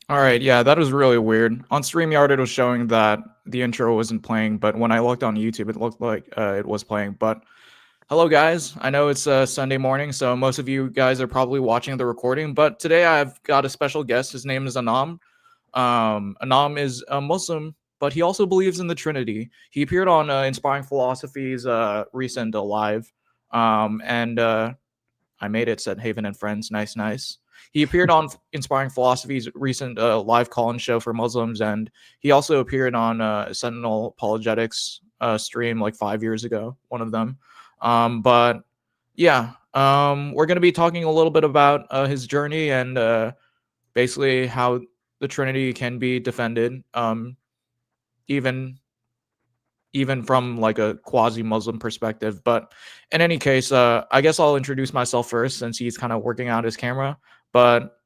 All right, yeah, that was really weird. On StreamYard, it was showing that the intro wasn't playing, but when I looked on YouTube, it looked like it was playing. But hello, guys. I know it's Sunday morning, so most of you guys are probably watching the recording. But today I've got a special guest. His name is Anam. Anam is a Muslim, but he also believes in the Trinity. He appeared on Inspiring Philosophy's recent live, and I made it, said Haven and Friends. Nice, nice. He appeared on Inspiring Philosophy's recent live call-in show for Muslims, and he also appeared on Sentinel Apologetics stream like 5 years ago, one of them. But yeah, we're going to be talking a little bit about his journey and basically how the Trinity can be defended, even from like a quasi-Muslim perspective. But in any case, I guess I'll introduce myself first since he's kind of working out his camera. But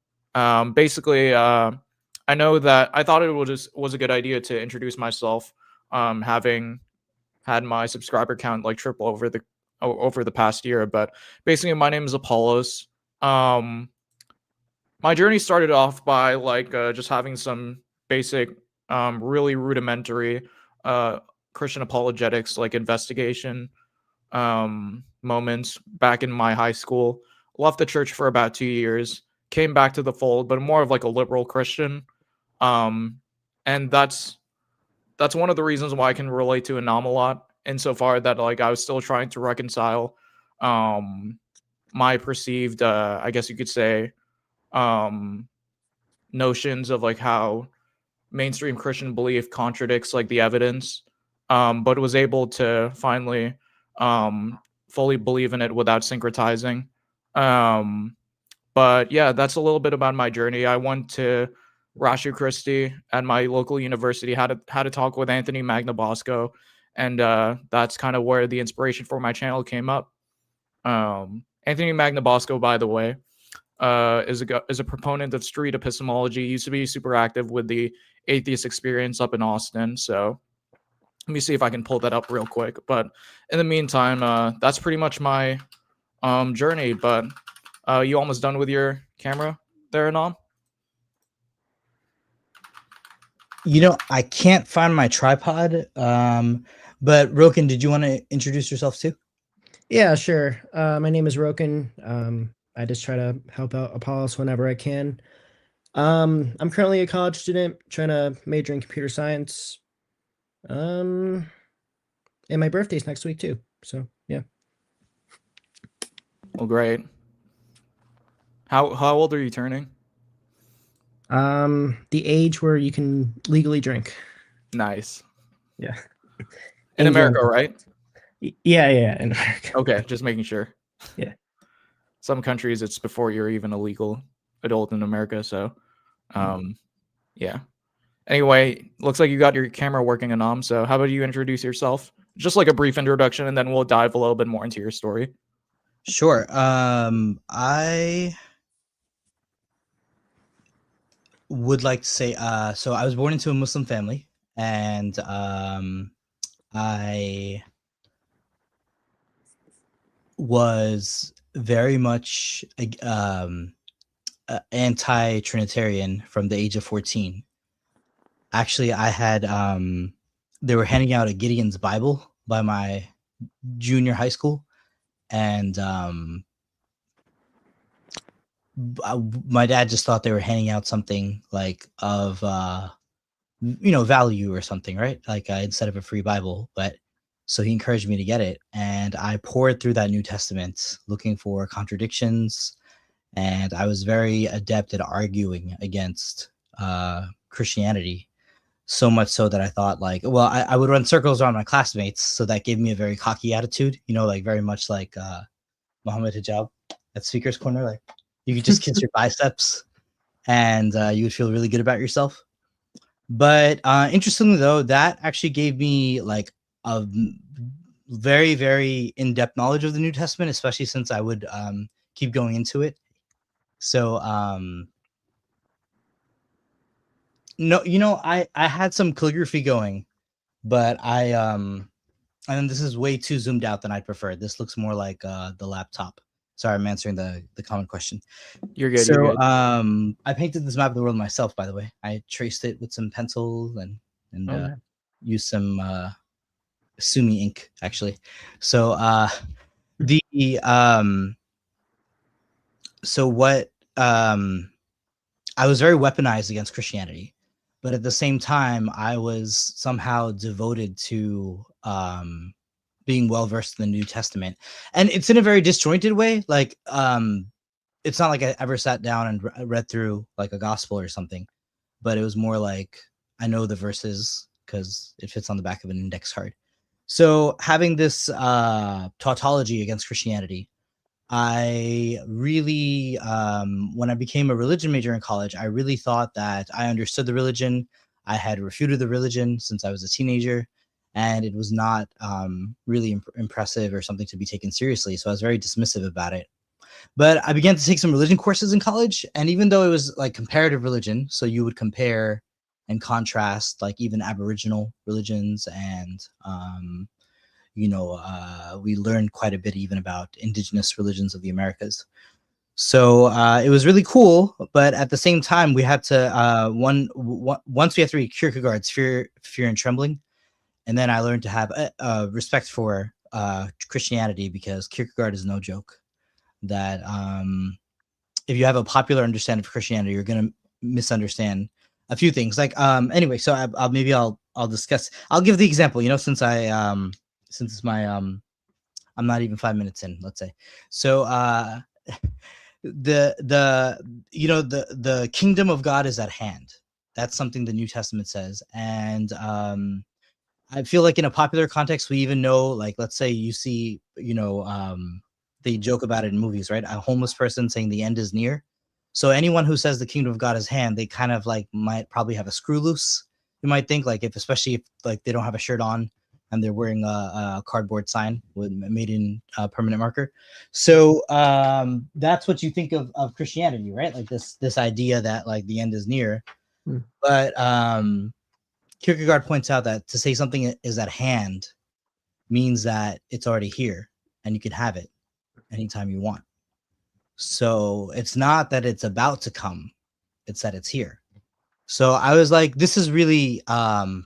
basically, I know that I thought it was a good idea to introduce myself, having had my subscriber count like triple over the past year. But basically, my name is Apollos. My journey started off by like just having some basic, really rudimentary Christian apologetics like investigation moments back in my high school. Left the church for about 2 years, came back to the fold, but more of like a liberal Christian. And that's one of the reasons why I can relate to Anam a lot, insofar that like I was still trying to reconcile my perceived, I guess you could say, notions of like how mainstream Christian belief contradicts like the evidence, but was able to finally fully believe in it without syncretizing. But yeah, that's a little bit about my journey. I went to Ratio Christi at my local university, had a talk with Anthony Magnabosco, and that's kind of where the inspiration for my channel came up. Anthony Magnabosco, by the way, is a proponent of street epistemology. He used to be super active with the atheist experience up in Austin. So let me see if I can pull that up real quick. But in the meantime, that's pretty much my journey. But you almost done with your camera there, Anam? You know, I can't find my tripod. But Roken, did you want to introduce yourself too? Yeah, sure. My name is Roken. I just try to help out Apollos whenever I can. I'm currently a college student trying to major in computer science. And my birthday's next week too. So yeah. Well, great. How old are you turning? The age where you can legally drink. Nice. Yeah. In America, right? Yeah, in America. Okay, just making sure. Yeah. Some countries it's before you're even a legal adult in America, so yeah. Anyway, looks like you got your camera working, Anam, so how about you introduce yourself? Just like a brief introduction, and then we'll dive a little bit more into your story. Sure. I would like to say, so I was born into a Muslim family, and I was very much anti-Trinitarian from the age of 14. Actually, I had they were handing out a Gideon's Bible by my junior high school, and my dad just thought they were handing out something like of value or something, right? Like instead of a free Bible. But so he encouraged me to get it, and I poured through that New Testament looking for contradictions, and I was very adept at arguing against Christianity. So much so that I thought, like, well, I would run circles around my classmates, so that gave me a very cocky attitude, like very much like Muhammad Hijab at Speaker's Corner. Like, you could just kiss your biceps, and you would feel really good about yourself. But interestingly, though, that actually gave me like a very, very in-depth knowledge of the New Testament, especially since I would keep going into it. So no, I had some calligraphy going, but and this is way too zoomed out than I'd prefer. This looks more like the laptop. Sorry, I'm answering the common question. You're good. So You're good. I painted this map of the world myself, by the way. I traced it with some pencil and used some Sumi ink, actually. So I was very weaponized against Christianity, but at the same time, I was somehow devoted to being well versed in the New Testament, and it's in a very disjointed way. Like, it's not like I ever sat down and read through like a gospel or something, but it was more like I know the verses because it fits on the back of an index card. So having this tautology against Christianity, I really, when I became a religion major in college, I really thought that I understood the religion. I had refuted the religion since I was a teenager, and it was not really impressive or something to be taken seriously. So I was very dismissive about it. But I began to take some religion courses in college, and even though it was like comparative religion, so you would compare and contrast like even Aboriginal religions, and we learned quite a bit even about indigenous religions of the Americas. So it was really cool, but at the same time, we had to once we had to read Kierkegaard's Fear and Trembling, and then I learned to have respect for Christianity, because Kierkegaard is no joke. That if you have a popular understanding of Christianity, you're going to misunderstand a few things. Like anyway, so I'll discuss. I'll give the example. Since it's my I'm not even 5 minutes in, let's say. So the kingdom of God is at hand. That's something the New Testament says, and I feel like in a popular context, we even know, like, let's say you see, they joke about it in movies, right? A homeless person saying the end is near. So anyone who says the kingdom of God is hand, they kind of like might probably have a screw loose. You might think, like, especially if like they don't have a shirt on and they're wearing a cardboard sign made in permanent marker. So that's what you think of Christianity, right? Like this idea that like the end is near. But Kierkegaard points out that to say something is at hand means that it's already here and you can have it anytime you want. So it's not that it's about to come, it's that it's here. So I was like, this is really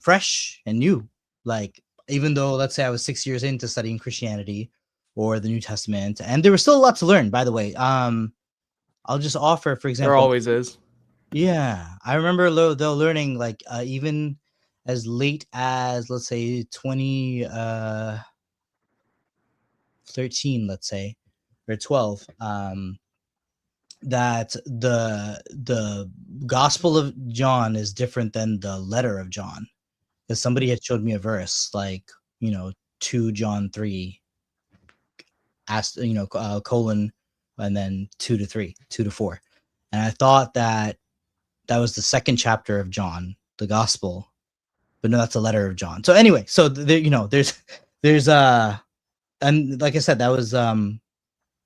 fresh and new. Like, even though, let's say I was 6 years into studying Christianity or the New Testament, and there was still a lot to learn, by the way. I'll just offer, for example. There always is. Yeah, I remember though learning like even as late as, let's say, 2013, let's say, or 12, that the Gospel of John is different than the letter of John, because somebody had showed me a verse like 2 John 3 asked colon and then 2 to 3, 2 to 4, and I thought that was the second chapter of John, the Gospel, but no, that's a letter of John. So anyway, so there's and like I said, that was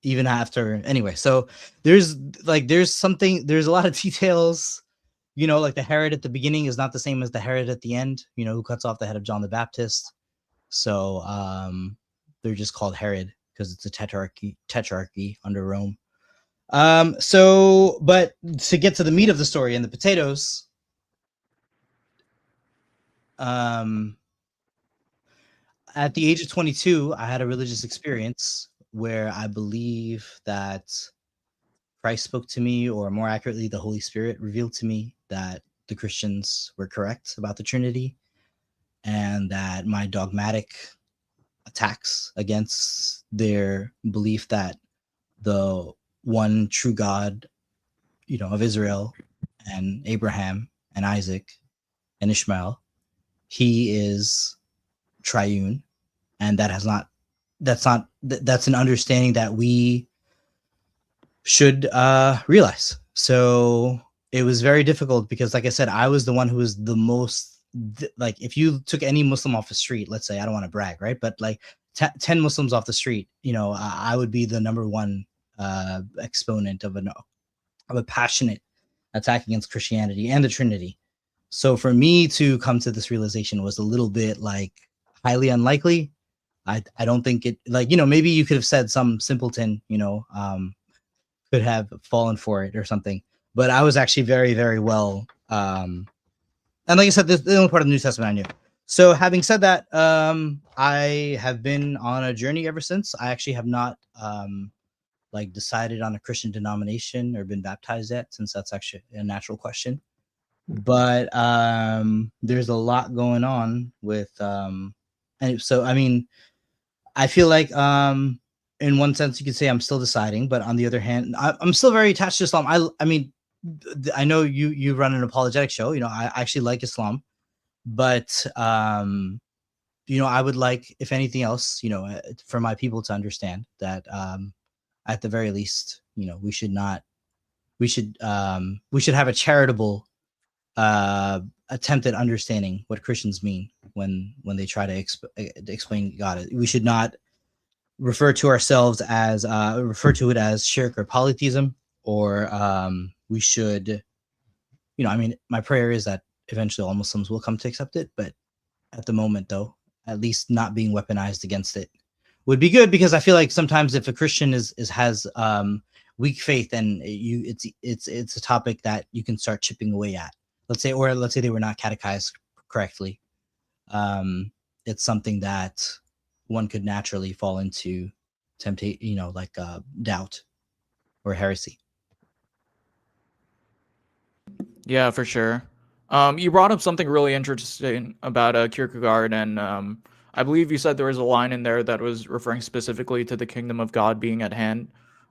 even after, anyway. So there's a lot of details, like the Herod at the beginning is not the same as the Herod at the end, who cuts off the head of John the Baptist. So they're just called Herod because it's a tetrarchy under Rome. So, but to get to the meat of the story and the potatoes, at the age of 22, I had a religious experience where I believe that Christ spoke to me, or more accurately, the Holy Spirit revealed to me that the Christians were correct about the Trinity, and that my dogmatic attacks against their belief that the one true God, of Israel and Abraham and Isaac and Ishmael, he is triune, and that's an understanding that we should realize. So it was very difficult because, like I said, I was the one who was the most, like, if you took any Muslim off the street, let's say, I don't want to brag, right? But like 10 Muslims off the street, I would be the number one exponent of a passionate attack against Christianity and the Trinity. So for me to come to this realization was a little bit like highly unlikely. I don't think it, like, maybe you could have said some simpleton, could have fallen for it or something. But I was actually very, very well. And like I said, this is the only part of the New Testament I knew. So having said that, I have been on a journey ever since. I actually have not like decided on a Christian denomination or been baptized yet, since that's actually a natural question. But there's a lot going on with and so I mean, I feel like in one sense you could say I'm still deciding, but on the other hand, I'm still very attached to Islam. I mean, I know you run an apologetic show. I actually like Islam, but I would like, if anything else, for my people to understand that at the very least, we should have a charitable attempt at understanding what Christians mean when they try to explain God. We should not refer to ourselves as refer to it as shirk or polytheism, or we should, I mean, my prayer is that eventually all Muslims will come to accept it, but at the moment, though, at least not being weaponized against it would be good, because I feel like sometimes if a Christian has weak faith, then it's a topic that you can start chipping away at. Let's say they were not catechized correctly. It's something that one could naturally fall into temptation, like doubt or heresy. Yeah, for sure. You brought up something really interesting about Kierkegaard, and I believe you said there was a line in there that was referring specifically to the kingdom of God being at hand.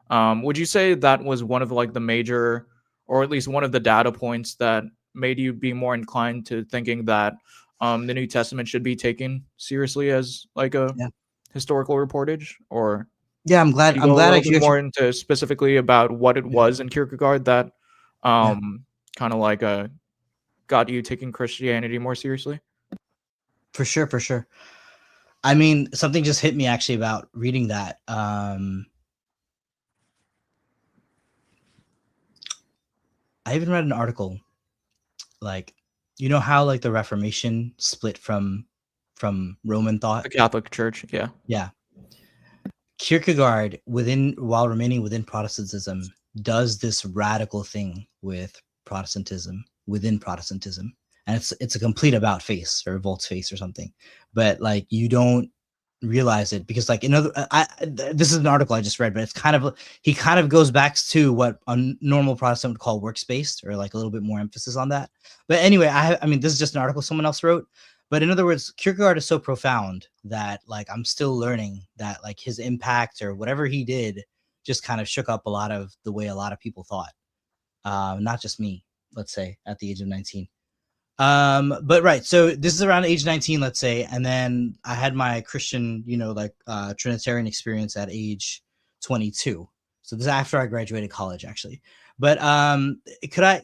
Would you say that was one of like the major, or at least one of the data points that made you be more inclined to thinking that the New Testament should be taken seriously as like a historical reportage? Or yeah, I'm glad could you go a little actually bit more into specifically about what it was in Kierkegaard that kind of like got you taking Christianity more seriously? For sure. I mean, something just hit me actually about reading that. I even read an article, like, how like the Reformation split from Roman thought, The Catholic Church, yeah. Yeah. Kierkegaard, while remaining within Protestantism, does this radical thing with Protestantism within Protestantism, and it's a complete about face, or revolts face or something. But like, you don't realize it, because like this is an article I just read, but he kind of goes back to what a normal Protestant would call works based, or like a little bit more emphasis on that. But anyway, I mean, this is just an article someone else wrote. But in other words, Kierkegaard is so profound that like I'm still learning that like his impact or whatever he did just kind of shook up a lot of the way a lot of people thought. Not just me, let's say, at the age of 19. But right, so this is around age 19, let's say, and then I had my Christian, Trinitarian experience at age 22. So this is after I graduated college, actually. But could I,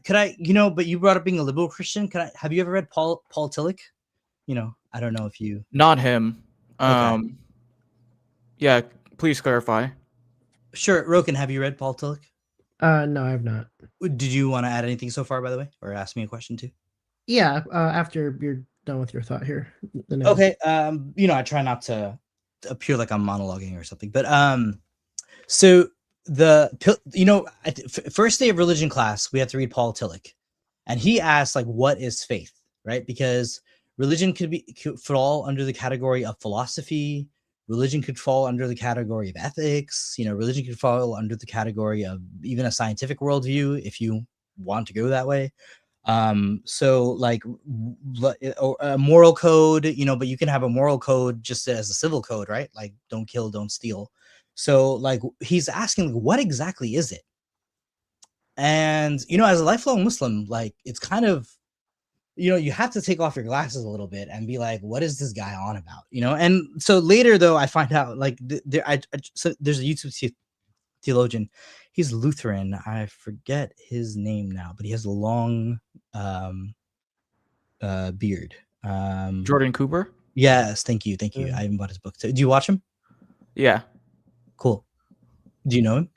but you brought up being a liberal Christian. Have you ever read Paul Tillich? I don't know if you. Not him. Okay. Yeah, please clarify. Sure, Roken, have you read Paul Tillich? No, I have not. Did you want to add anything so far, by the way, or ask me a question too? Yeah, after you're done with your thought here. Okay. I try not to appear like I'm monologuing or something, but so first day of religion class, we have to read Paul Tillich, and he asks like, what is faith, right? Because religion could fall under the category of philosophy, religion could fall under the category of ethics. Religion could fall under the category of even a scientific worldview if you want to go that way. So like a moral code, but you can have a moral code just as a civil code, right? Like don't kill, don't steal. So like he's asking, like, what exactly is it? And as a lifelong Muslim, like it's kind of, you have to take off your glasses a little bit and be like, what is this guy on about? And so later though, I find out like so there's a YouTube theologian. He's Lutheran. I forget his name now, but he has a long beard. Jordan Cooper? Yes, thank you. I even bought his book. Do you watch him? Yeah. Cool. Do you know him?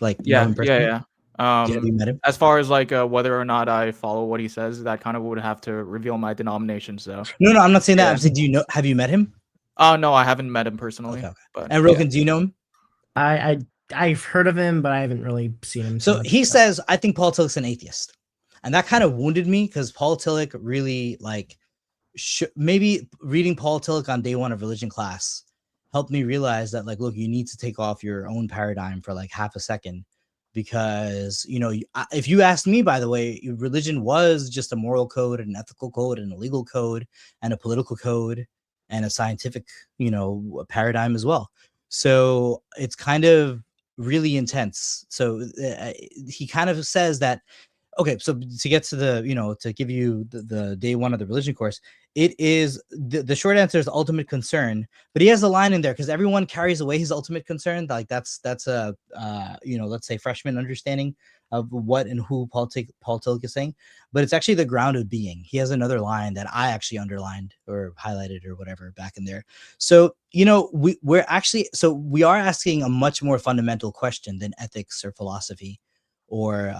Like, Yeah, know him personally? yeah. Have you met him? As far as like whether or not I follow what he says, that kind of would have to reveal my denomination. So No, I'm not saying that. Yeah. I'm saying, have you met him? No, I haven't met him personally. Okay. But And Rogan, do you know him? I've heard of him, but I haven't really seen him. So he says, I think Paul Tillich's an atheist. And that kind of wounded me because Paul Tillich really like maybe reading Paul Tillich on day one of religion class helped me realize that, like, look, you need to take off your own paradigm for like half a second, because if you asked me, by the way, religion was just a moral code, an ethical code, and a legal code, and a political code, and a scientific paradigm as well. So it's kind of really intense. So he kind of says that, okay, so to get to the, to give you the day one of the religion course, it is the short answer is ultimate concern. But he has a line in there because everyone carries away his ultimate concern. Like that's a let's say freshman understanding of what and who Paul Tillich is saying. But it's actually the ground of being. He has another line that I actually underlined or highlighted or whatever back in there. So we are asking a much more fundamental question than ethics or philosophy or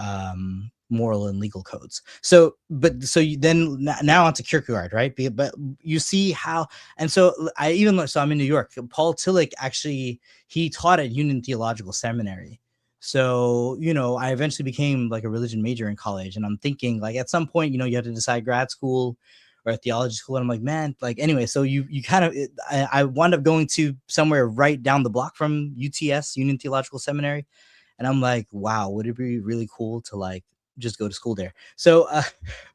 moral and legal codes. So then now onto Kierkegaard, right? But you see how, and so I'm in New York. Paul Tillich actually, he taught at Union Theological Seminary. So, I eventually became like a religion major in college, and I'm thinking like at some point, you have to decide grad school or a theology school. And I'm like, man, like anyway, so you kind of, I wound up going to somewhere right down the block from UTS, Union Theological Seminary. And I'm like, wow, would it be really cool to like just go to school there? So,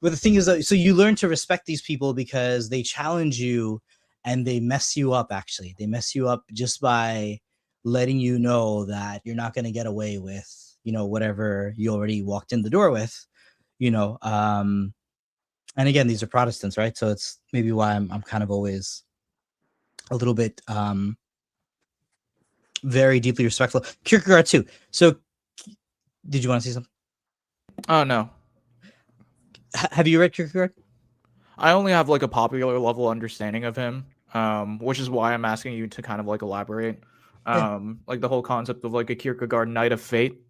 but the thing is, so you learn to respect these people because they challenge you and they mess you up. Actually, they mess you up just by letting you know that you're not going to get away with, whatever you already walked in the door with, and again, these are Protestants, right? So it's maybe why I'm kind of always a little bit, very deeply respectful. Kierkegaard too. So did you want to say something? Oh, no. Have you read Kierkegaard? I only have like a popular level understanding of him, which is why I'm asking you to kind of like elaborate. Like the whole concept of like a Kierkegaard Knight of Fate.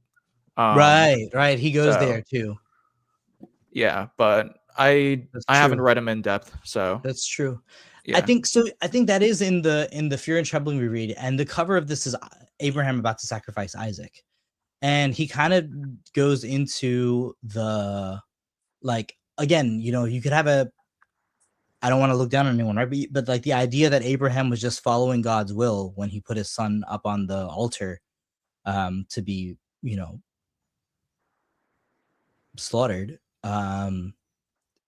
Right. He goes there too. Yeah, but I haven't read him in depth, so that's true. Yeah. I think that is in the Fear and Trembling we read, and the cover of this is Abraham about to sacrifice Isaac. And he kind of goes into the, like, again, you could have I don't want to look down on anyone, right? But like the idea that Abraham was just following God's will when he put his son up on the altar to be, slaughtered,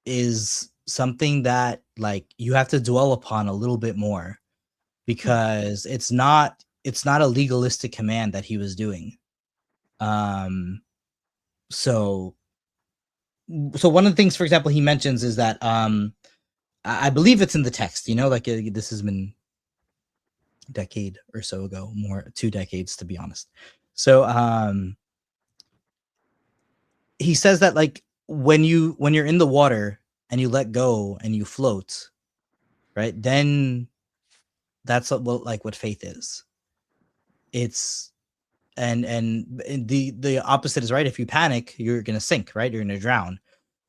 is something that like you have to dwell upon a little bit more, because it's not a legalistic command that he was doing. So one of the things, for example, he mentions is that I believe it's in the text, like this has been a decade or so ago, more 2 decades to be honest. So he says that like when you're in the water and you let go and you float, right, then that's what faith is. It's and the opposite is right. If you panic, you're gonna sink, right? You're gonna drown.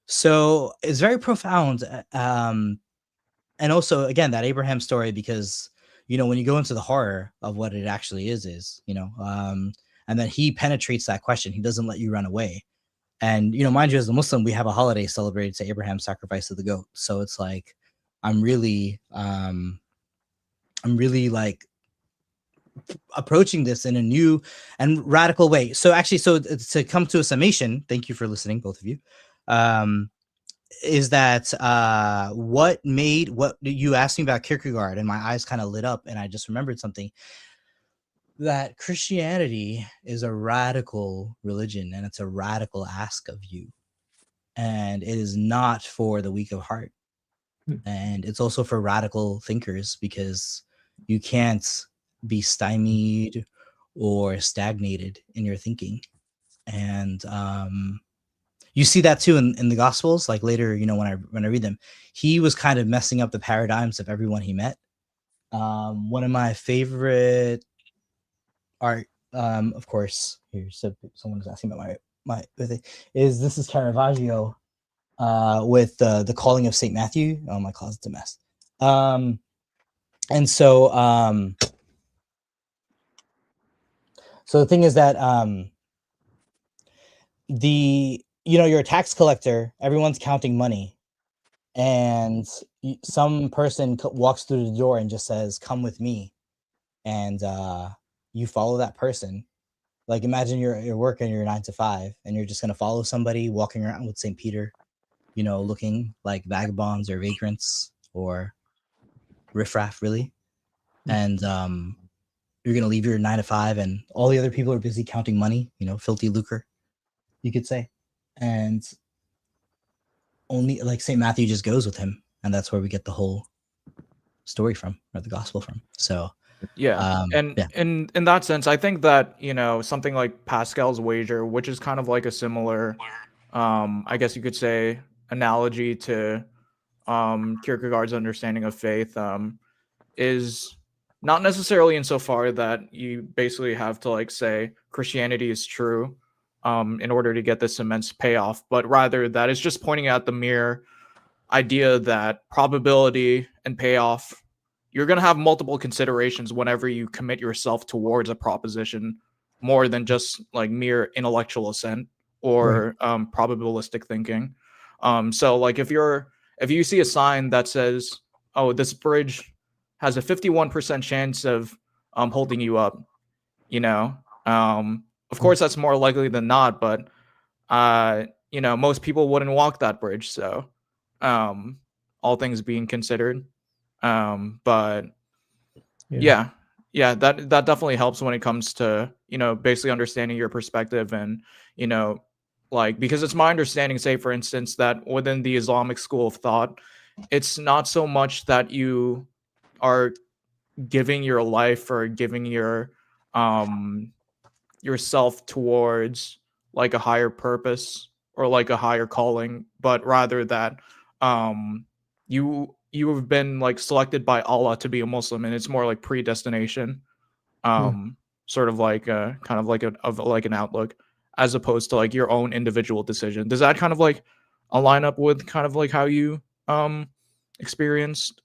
So it's very profound. And also, again, that Abraham story, because when you go into the horror of what it actually is, and then he penetrates that question. He doesn't let you run away. And mind you, as a Muslim, we have a holiday celebrated to Abraham's sacrifice of the goat. So it's like I'm really like approaching this in a new and radical way. So actually, so to come to a summation, thank you for listening, both of you. Is that what you asked me about Kierkegaard, and my eyes kind of lit up, and I just remembered something, that Christianity is a radical religion, and it's a radical ask of you, and it is not for the weak of heart. And it's also for radical thinkers, because you can't be stymied or stagnated in your thinking. And you see that too in the Gospels. Like later, when I read them, he was kind of messing up the paradigms of everyone he met. One of my favorite art, of course, here, so someone was asking about my thing, this is Caravaggio with the Calling of St. Matthew. Oh, my closet's a mess. And so the thing is that you're a tax collector, everyone's counting money, and some person walks through the door and just says, "Come with me," and you follow that person. Like, imagine you're working your 9 to 5, and you're just gonna follow somebody walking around with St. Peter, looking like vagabonds or vagrants or riffraff, really. And you're gonna leave your 9 to 5, and all the other people are busy counting money, filthy lucre, you could say. And only like St. Matthew just goes with him, and that's where we get the whole story from, or the gospel from. So and in that sense, I think that something like Pascal's wager, which is kind of like a similar I guess you could say analogy to Kierkegaard's understanding of faith, is not necessarily insofar that you basically have to like say Christianity is true in order to get this immense payoff, but rather that it's just pointing out the mere idea that probability and payoff, you're going to have multiple considerations whenever you commit yourself towards a proposition, more than just like mere intellectual assent or probabilistic thinking. So like if you see a sign that says, "Oh, this bridge has a 51% chance of holding you up," of course that's more likely than not, but most people wouldn't walk that bridge. So all things being considered, but yeah, that definitely helps when it comes to basically understanding your perspective. And like, because it's my understanding, say for instance, that within the Islamic school of thought, it's not so much that you are giving your life or giving your yourself towards like a higher purpose or like a higher calling, but rather that you have been like selected by Allah to be a Muslim, and it's more like predestination, sort of like kind of like an outlook, as opposed to like your own individual decision. Does that kind of like align up with kind of like how you experienced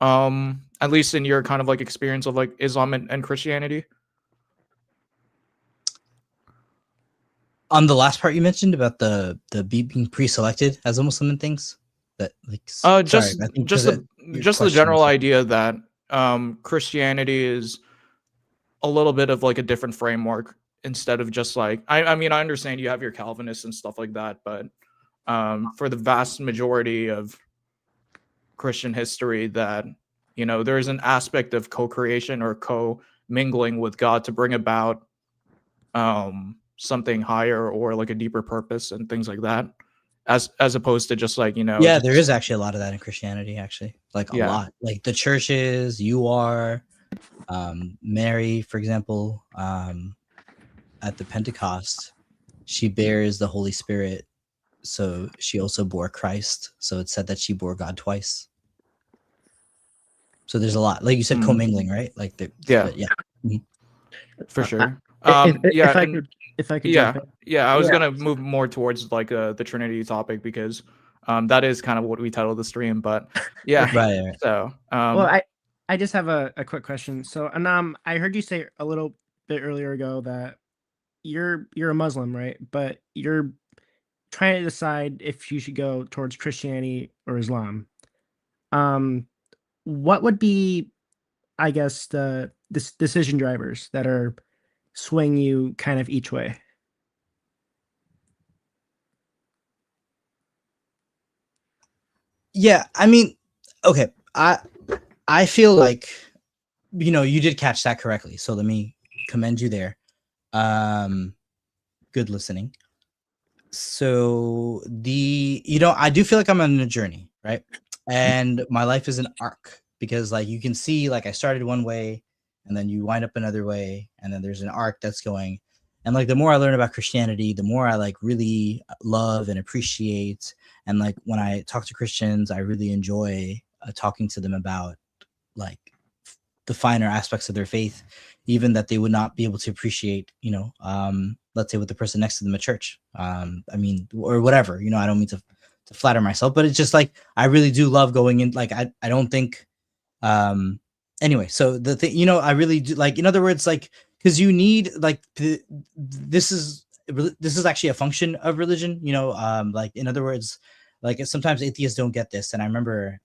at least in your kind of like experience of like Islam and Christianity? On the last part you mentioned about the being pre-selected as a Muslim and things, that like just the general idea that Christianity is a little bit of like a different framework, instead of just like I mean, I understand you have your Calvinists and stuff like that, but for the vast majority of Christian history, that there is an aspect of co-creation or co-mingling with God to bring about something higher or like a deeper purpose and things like that, as opposed to just like there is actually a lot of that in Christianity, actually, like a lot, like the churches, Mary, for example, at the Pentecost, she bears the Holy Spirit, so she also bore Christ, so it's said that she bore God twice. So there's a lot, like you said, commingling, right? Like for sure. If I could jump in. I was gonna move more towards like the Trinity topic, because that is kind of what we titled the stream. But right. So well, I just have a quick question. So Anam, I heard you say a little bit earlier ago that you're a Muslim, right? But you're trying to decide if you should go towards Christianity or Islam. What would be, I guess, the decision drivers that are swaying you kind of each way? Yeah, I mean, okay, I feel like, you know, you did catch that correctly, so let me commend you there. Good listening. So you know, I do feel like I'm on a journey, right? And my life is an arc, because like you can see, like I started one way and then you wind up another way, and then there's an arc that's going. And like the more I learn about Christianity, the more I like really love and appreciate. And like when I talk to Christians, I really enjoy talking to them about like the finer aspects of their faith, even that they would not be able to appreciate, you know, let's say with the person next to them at church. I mean, or whatever, you know, I don't mean to flatter myself, but it's just like, I really do love going in. Like, I don't think, anyway, so the thing, you know, I really do, like, in other words, like, because you need, like, this is actually a function of religion, you know, like, in other words, like, sometimes atheists don't get this. And I remember,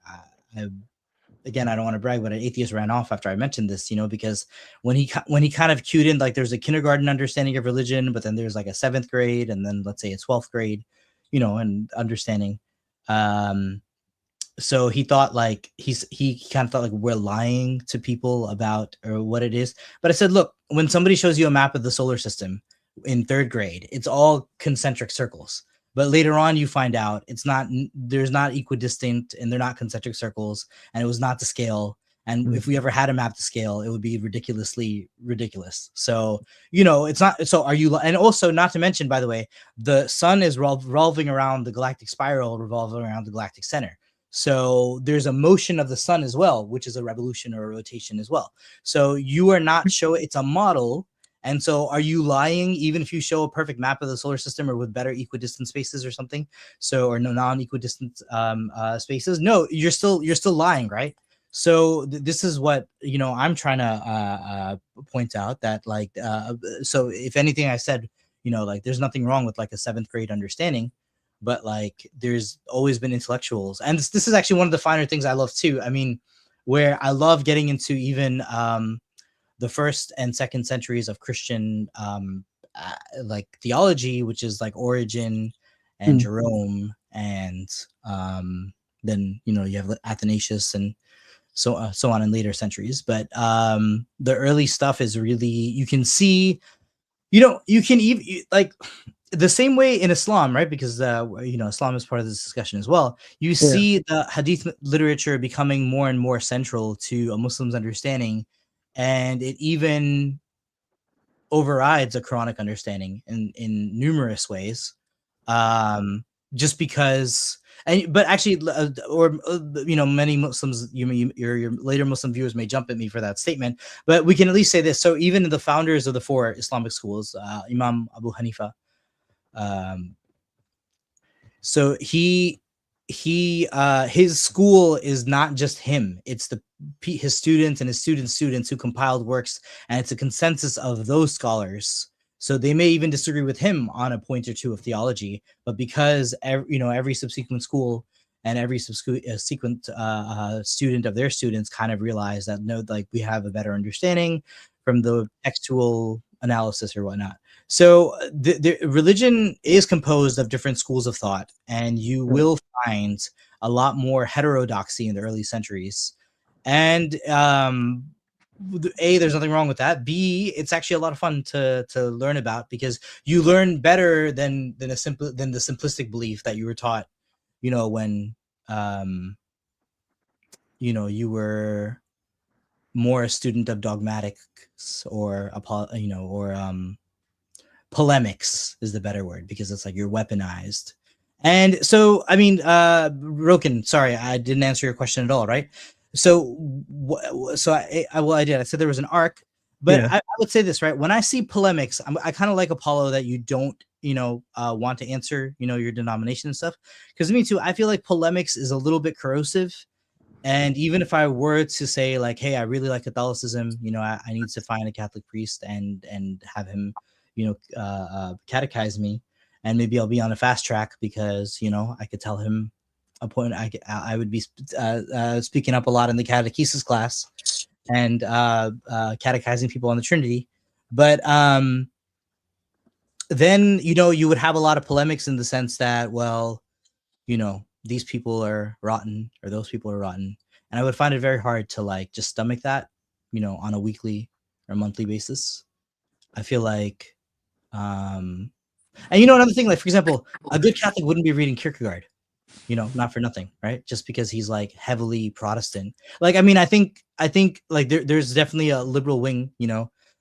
again, I don't want to brag, but an atheist ran off after I mentioned this, you know, because when he kind of cued in, like, there's a kindergarten understanding of religion, but then there's like a 7th grade, and then let's say a 12th grade, you know, and understanding. So he thought like he kind of thought like we're lying to people about or what it is. But I said, look, when somebody shows you a map of the solar system in 3rd grade, it's all concentric circles. But later on, you find out there's not equidistant, and they're not concentric circles, and it was not to scale. And if we ever had a map to scale, it would be ridiculously ridiculous. So, you know, it's not. So are you? And also, not to mention, by the way, the sun is revolving around the galactic spiral, revolving around the galactic center. So there's a motion of the sun as well, which is a revolution or a rotation as well. So you are not showing, it's a model. And so are you lying even if you show a perfect map of the solar system or with better equidistant spaces or something? So, or no non-equidistant spaces? No, you're still lying, right? So this is what, you know, I'm trying to point out, that like, so if anything I said, you know, like there's nothing wrong with like a 7th grade understanding, but like there's always been intellectuals. And this is actually one of the finer things I love too. I mean, where I love getting into even the 1st and 2nd centuries of Christian like theology, which is like Origen and Jerome, and then, you know, you have Athanasius and so on in later centuries. But the early stuff is really, you can see, you know, you can even like the same way in Islam, right? Because you know, Islam is part of this discussion as well. You see the hadith literature becoming more and more central to a Muslim's understanding, and it even overrides a Quranic understanding in numerous ways. Just because, but actually, you know, many Muslims, your later Muslim viewers may jump at me for that statement, but we can at least say this. So even the founders of the 4 Islamic schools, Imam Abu Hanifa, so his school is not just him, it's his students and his students who compiled works, and it's a consensus of those scholars. So they may even disagree with him on a point or two of theology, but because every subsequent school and every subsequent student of their students kind of realize that, no, like we have a better understanding from the textual analysis or whatnot. So the religion is composed of different schools of thought, and you will find a lot more heterodoxy in the early centuries. And A, there's nothing wrong with that. B, it's actually a lot of fun to learn about, because you learn better than the simplistic belief that you were taught, you know, when you know, you were more a student of dogmatics or polemics is the better word, because it's like you're weaponized. And so, I mean, Roken, sorry, I didn't answer your question at all, right? So, I did. I said there was an arc, but I would say this, right? When I see polemics, I kind of like Apollo that you don't, you know, want to answer, you know, your denomination and stuff. Because me too, I feel like polemics is a little bit corrosive. And even if I were to say like, hey, I really like Catholicism, you know, I need to find a Catholic priest and have him, you know, catechize me, and maybe I'll be on a fast track because, you know, I could tell him a point. I would be speaking up a lot in the catechesis class, and catechizing people on the Trinity. But then, you would have a lot of polemics in the sense that, well, these people are rotten or those people are rotten. And I would find it very hard to like just stomach that, on a weekly or monthly basis. I feel like, and another thing, like, for example, a good Catholic wouldn't be reading Kierkegaard, not for nothing, right? Just because he's like heavily Protestant. Like, I mean, I think like there's definitely a liberal wing,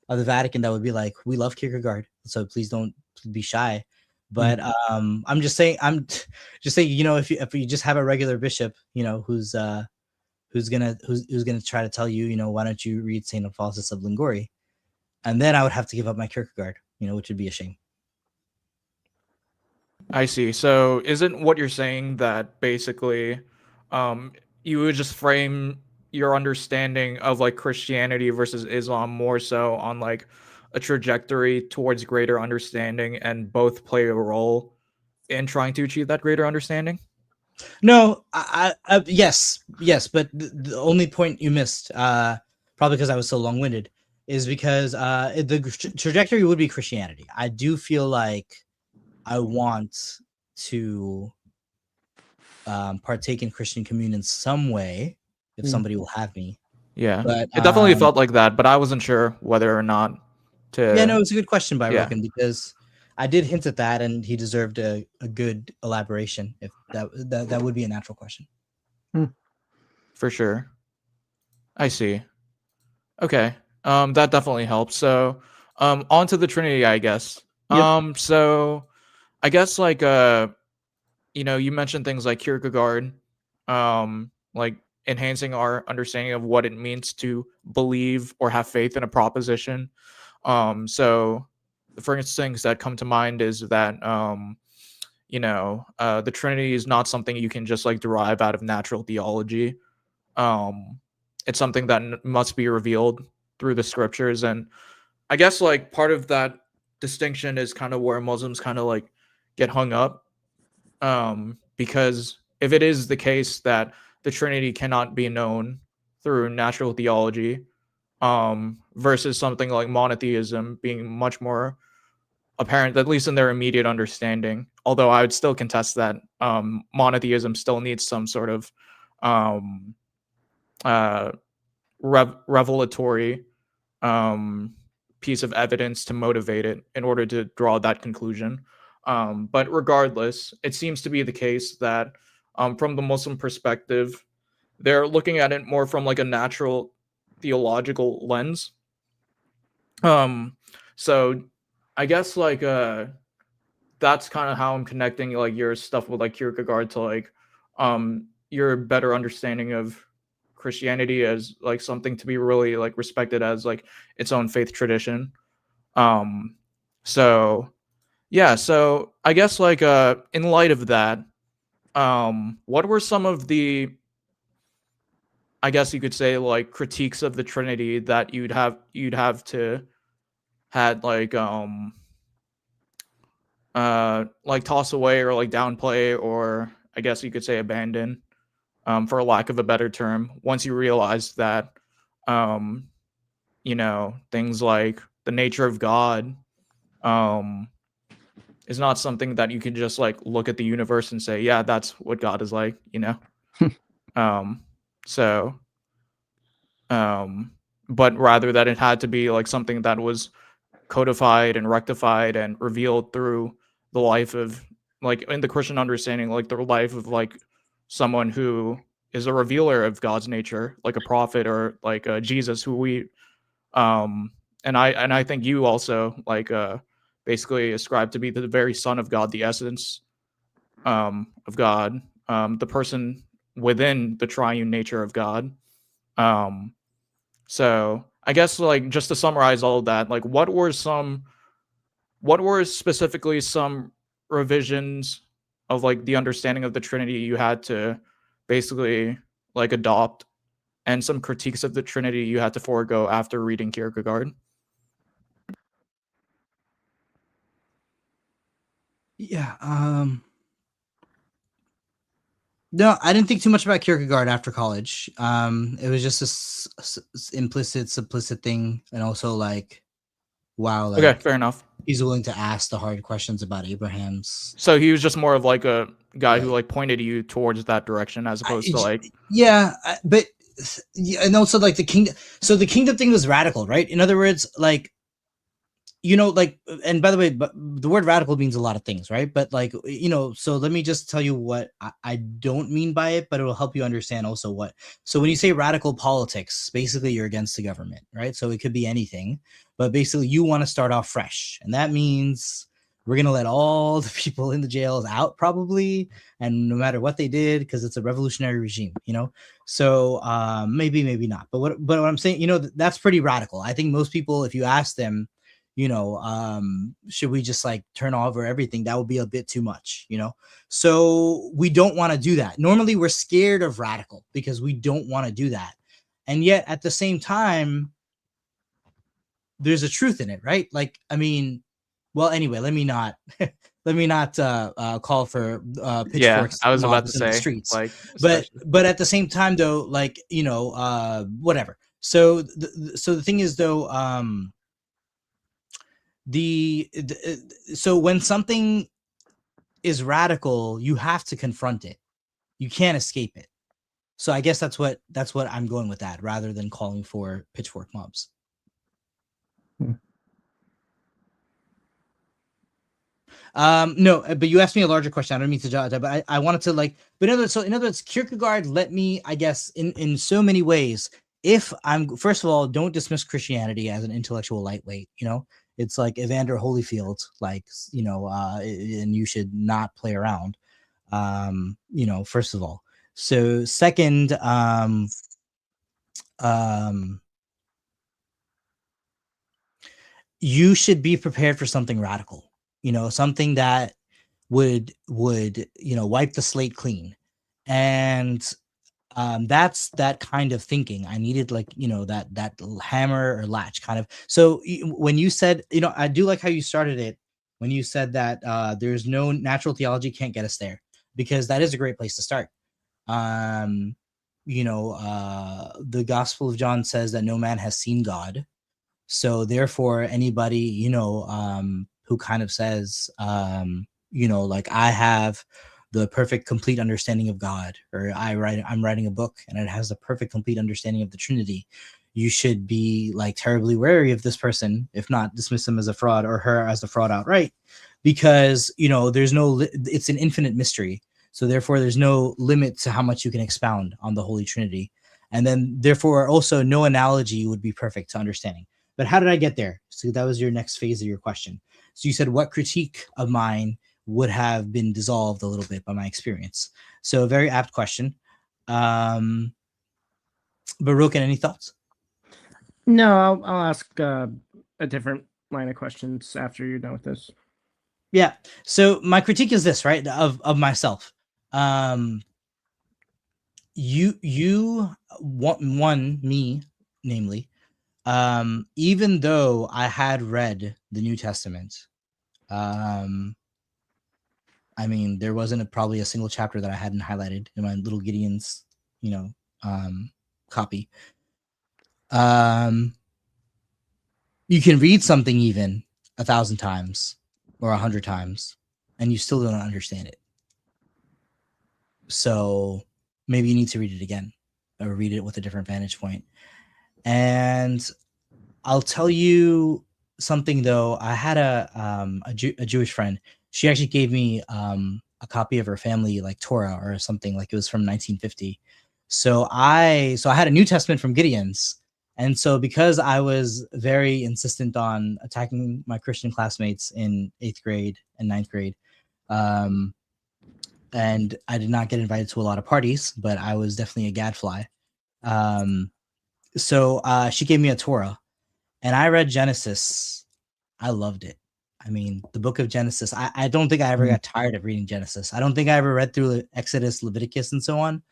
of the Vatican that would be like, we love Kierkegaard, so please don't be shy. But I'm just saying, if you just have a regular bishop, who's gonna try to tell you, why don't you read Saint Alphonsus of Liguori, and then I would have to give up my Kierkegaard, which would be a shame. I see. So isn't what you're saying that basically you would just frame your understanding of like Christianity versus Islam more so on like a trajectory towards greater understanding, and both play a role in trying to achieve that greater understanding? No, yes, but the only point you missed, probably because I was so long-winded, is because the trajectory would be Christianity. I do feel like I want to partake in Christian communion in some way if somebody will have me. Yeah, But it definitely felt like that, but I wasn't sure whether or not to. yeah, no, it's a good question by Yeah. Roken, because I did hint at that, and he deserved a good elaboration. If that would be a natural question. For sure. I see. Okay. That definitely helps. So, on to the Trinity, I guess. Yep. So I guess like you mentioned things like Kierkegaard, like enhancing our understanding of what it means to believe or have faith in a proposition. So the first things that come to mind is that the Trinity is not something you can just like derive out of natural theology. Um, it's something that must be revealed through the scriptures, and I guess like part of that distinction is kind of where Muslims kind of like get hung up, because if it is the case that the Trinity cannot be known through natural theology, versus something like monotheism being much more apparent, at least in their immediate understanding. Although I would still contest that monotheism still needs some sort of um, uh, revelatory piece of evidence to motivate it in order to draw that conclusion. But regardless, it seems to be the case that from the Muslim perspective, they're looking at it more from like a natural theological lens. So I guess like that's kind of how I'm connecting like your stuff with like Kierkegaard to like your better understanding of Christianity as like something to be really like respected as like its own faith tradition. Um so yeah, so I guess like in light of that, what were some of the, I guess you could say, like critiques of the Trinity that you'd have to had like toss away or like downplay, or I guess you could say abandon, for lack of a better term, once you realize that um things like the nature of God um is not something that you can just like look at the universe and say, yeah, that's what God is like. um so um but rather that it had to be like something that was codified and rectified and revealed through the life of, like, in the Christian understanding, like the life of like someone who is a revealer of God's nature, like a prophet, or like Jesus, who we and I think you also like basically ascribe to be the very Son of God, the essence of God, the person within the triune nature of God. Um so I guess like just to summarize all of that, like what were specifically some revisions of like the understanding of the Trinity you had to basically like adopt, and some critiques of the Trinity you had to forego after reading Kierkegaard? Yeah. No, I didn't think too much about Kierkegaard after college. It was just a implicit, simplicit thing, and also like, wow, Okay, like fair enough. he's willing to ask the hard questions about Abraham's. So he was just more of like a guy who Like, like pointed you towards that direction as opposed to like. but and also like the kingdom. So the kingdom thing was radical, right? In other words, like, like, and by the way, but the word radical means a lot of things, right? But like, so let me just tell you what I don't mean by it, but it will help you understand also what. So when you say radical politics, basically you're against the government, right? So it could be anything, but basically you want to start off fresh, and that means we're gonna let all the people in the jails out probably, and no matter what they did, because it's a revolutionary regime, So maybe not, but what I'm saying, that's pretty radical. I think most people, if you ask them, should we just like turn over everything, that would be a bit too much, so we don't want to do that. Normally we're scared of radical because we don't want to do that, and yet at the same time there's a truth in it, right? Like, I mean, well, anyway, let me not call for pitchforks I was about to mobs in the say streets, like, but at the same time though, like, whatever. So the thing is though, so when something is radical, you have to confront it. You can't escape it. So I guess that's what I'm going with, that rather than calling for pitchfork mobs. No, but you asked me a larger question. I don't mean to judge, but I wanted to like, but in other words, Kierkegaard let me, I guess, in so many ways. If I'm, first of all, don't dismiss Christianity as an intellectual lightweight. It's like Evander Holyfield, like, and you should not play around. First of all. So second, you should be prepared for something radical, something that would wipe the slate clean. And that's that kind of thinking. I needed, like, that hammer or latch kind of. So when you said, I do like how you started it when you said that there's no natural theology can't get us there, because that is a great place to start. The Gospel of John says that no man has seen God. So therefore anybody, who kind of says, like, I have the perfect complete understanding of God, or I'm writing a book and it has the perfect complete understanding of the Trinity, you should be like terribly wary of this person, if not dismiss them as a fraud or her as a fraud outright, because there's it's an infinite mystery. So therefore there's no limit to how much you can expound on the Holy Trinity. And then therefore also no analogy would be perfect to understanding. But how did I get there? So that was your next phase of your question. So you said, what critique of mine would have been dissolved a little bit by my experience? So a very apt question. But Roken, any thoughts? No, I'll ask a different line of questions after you're done with this. Yeah. So my critique is this, right? Of myself. You want me, namely, even though I had read the New Testament, I mean, there wasn't probably a single chapter that I hadn't highlighted in my little Gideon's, copy. You can read something even 1,000 times or 100 times, and you still don't understand it. So maybe you need to read it again, or read it with a different vantage point. And I'll tell you something though. I had a Jewish friend. She actually gave me a copy of her family like Torah or something, like it was from 1950. So I had a New Testament from Gideon's. And so because I was very insistent on attacking my Christian classmates in 8th grade and 9th grade, and I did not get invited to a lot of parties, but I was definitely a gadfly. So she gave me a Torah, and I read Genesis. I loved it. I mean, the book of Genesis, I don't think I ever got tired of reading Genesis. I don't think I ever read through Exodus, Leviticus, and so on,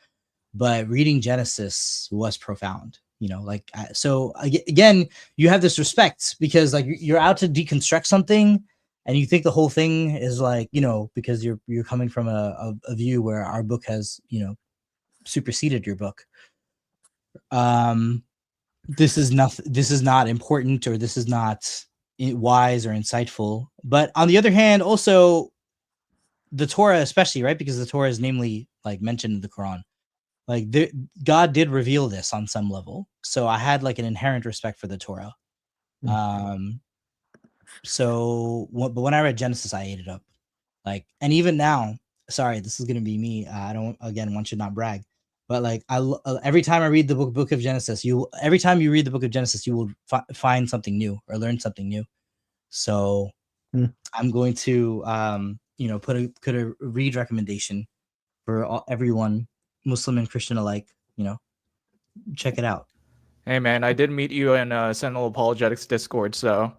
but reading Genesis was profound. So again, you have this respect because like you're out to deconstruct something and you think the whole thing is like, because you're coming from a view where our book has, superseded your book. This is not important, or this is not wise or insightful. But on the other hand, also the Torah, especially, right? Because the Torah is namely like mentioned in the Quran. Like God did reveal this on some level. So I had like an inherent respect for the Torah. But when I read Genesis, I ate it up. Like, and even now, sorry, this is gonna be me. One should not brag, but like every time I read the book of Genesis, every time you read the book of Genesis, you will find something new or learn something new. So I'm going to put a read recommendation for everyone, Muslim and Christian alike. Check it out. Hey man, I did meet you in Sentinel Apologetics Discord, so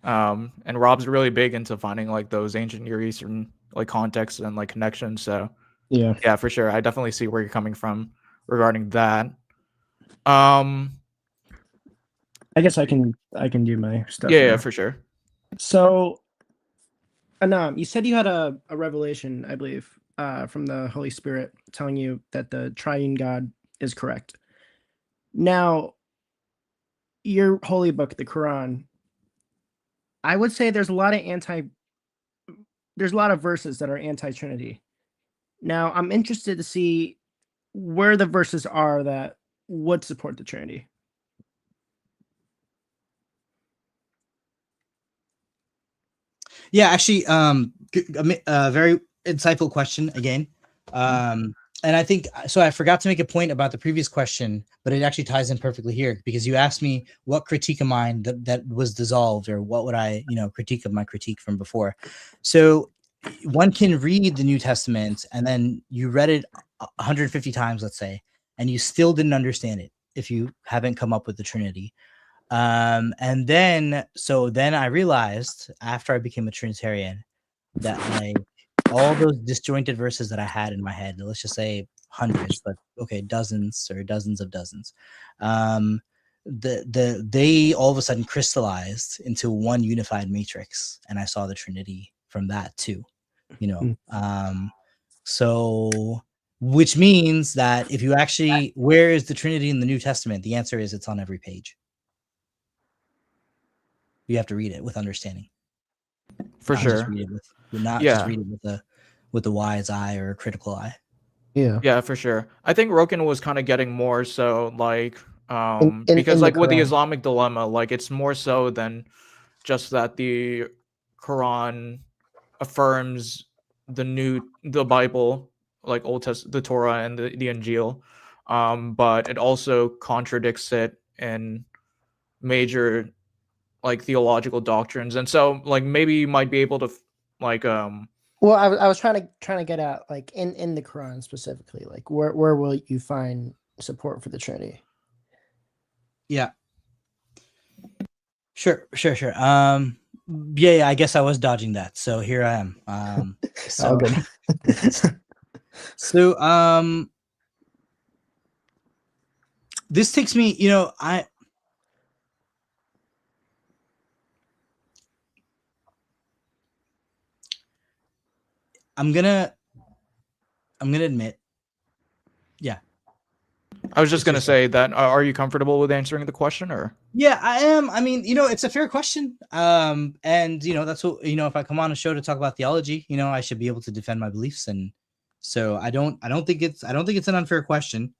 and Rob's really big into finding like those ancient Near Eastern like contexts and like connections. So yeah, for sure. I definitely see where you're coming from regarding that. I guess I can do my stuff. Yeah, for sure. So, Anam, you said you had a revelation, I believe, from the Holy Spirit telling you that the Triune God is correct. Now, your holy book, the Quran, I would say there's a lot of verses that are anti-Trinity. Now, I'm interested to see where the verses are that would support the Trinity. Yeah, actually, very insightful question again. And I think so. I forgot to make a point about the previous question, but it actually ties in perfectly here, because you asked me what critique of mine that was dissolved, or what would I, critique of my critique from before. So one can read the New Testament, and then you read it 150 times, let's say, and you still didn't understand it if you haven't come up with the Trinity. And then I realized, after I became a Trinitarian, that like all those disjointed verses that I had in my head, let's just say hundreds, but okay, dozens or dozens of dozens, they all of a sudden crystallized into one unified matrix, and I saw the Trinity from that too, so, which means that if you actually, where is the Trinity in the New Testament? The answer is it's on every page. You have to read it with understanding. For sure. Just read it with the wise eye or a critical eye. Yeah, for sure. I think Roken was kind of getting more so like because like with the Islamic Dilemma, like it's more so than just that the Quran affirms the Bible, like the Torah and the Injil, but it also contradicts it in major like theological doctrines. And so like maybe you might be able to like well, I was trying to get at, like, in the Quran specifically, like where will you find support for the Trinity? Yeah. Sure. Yeah, I guess I was dodging that. So here I am. So so this takes me, I'm gonna admit, yeah. I was just gonna say that. Are you comfortable with answering the question, or? Yeah, I am. I mean, it's a fair question. And that's what, if I come on a show to talk about theology, I should be able to defend my beliefs. And so I don't think it's an unfair question.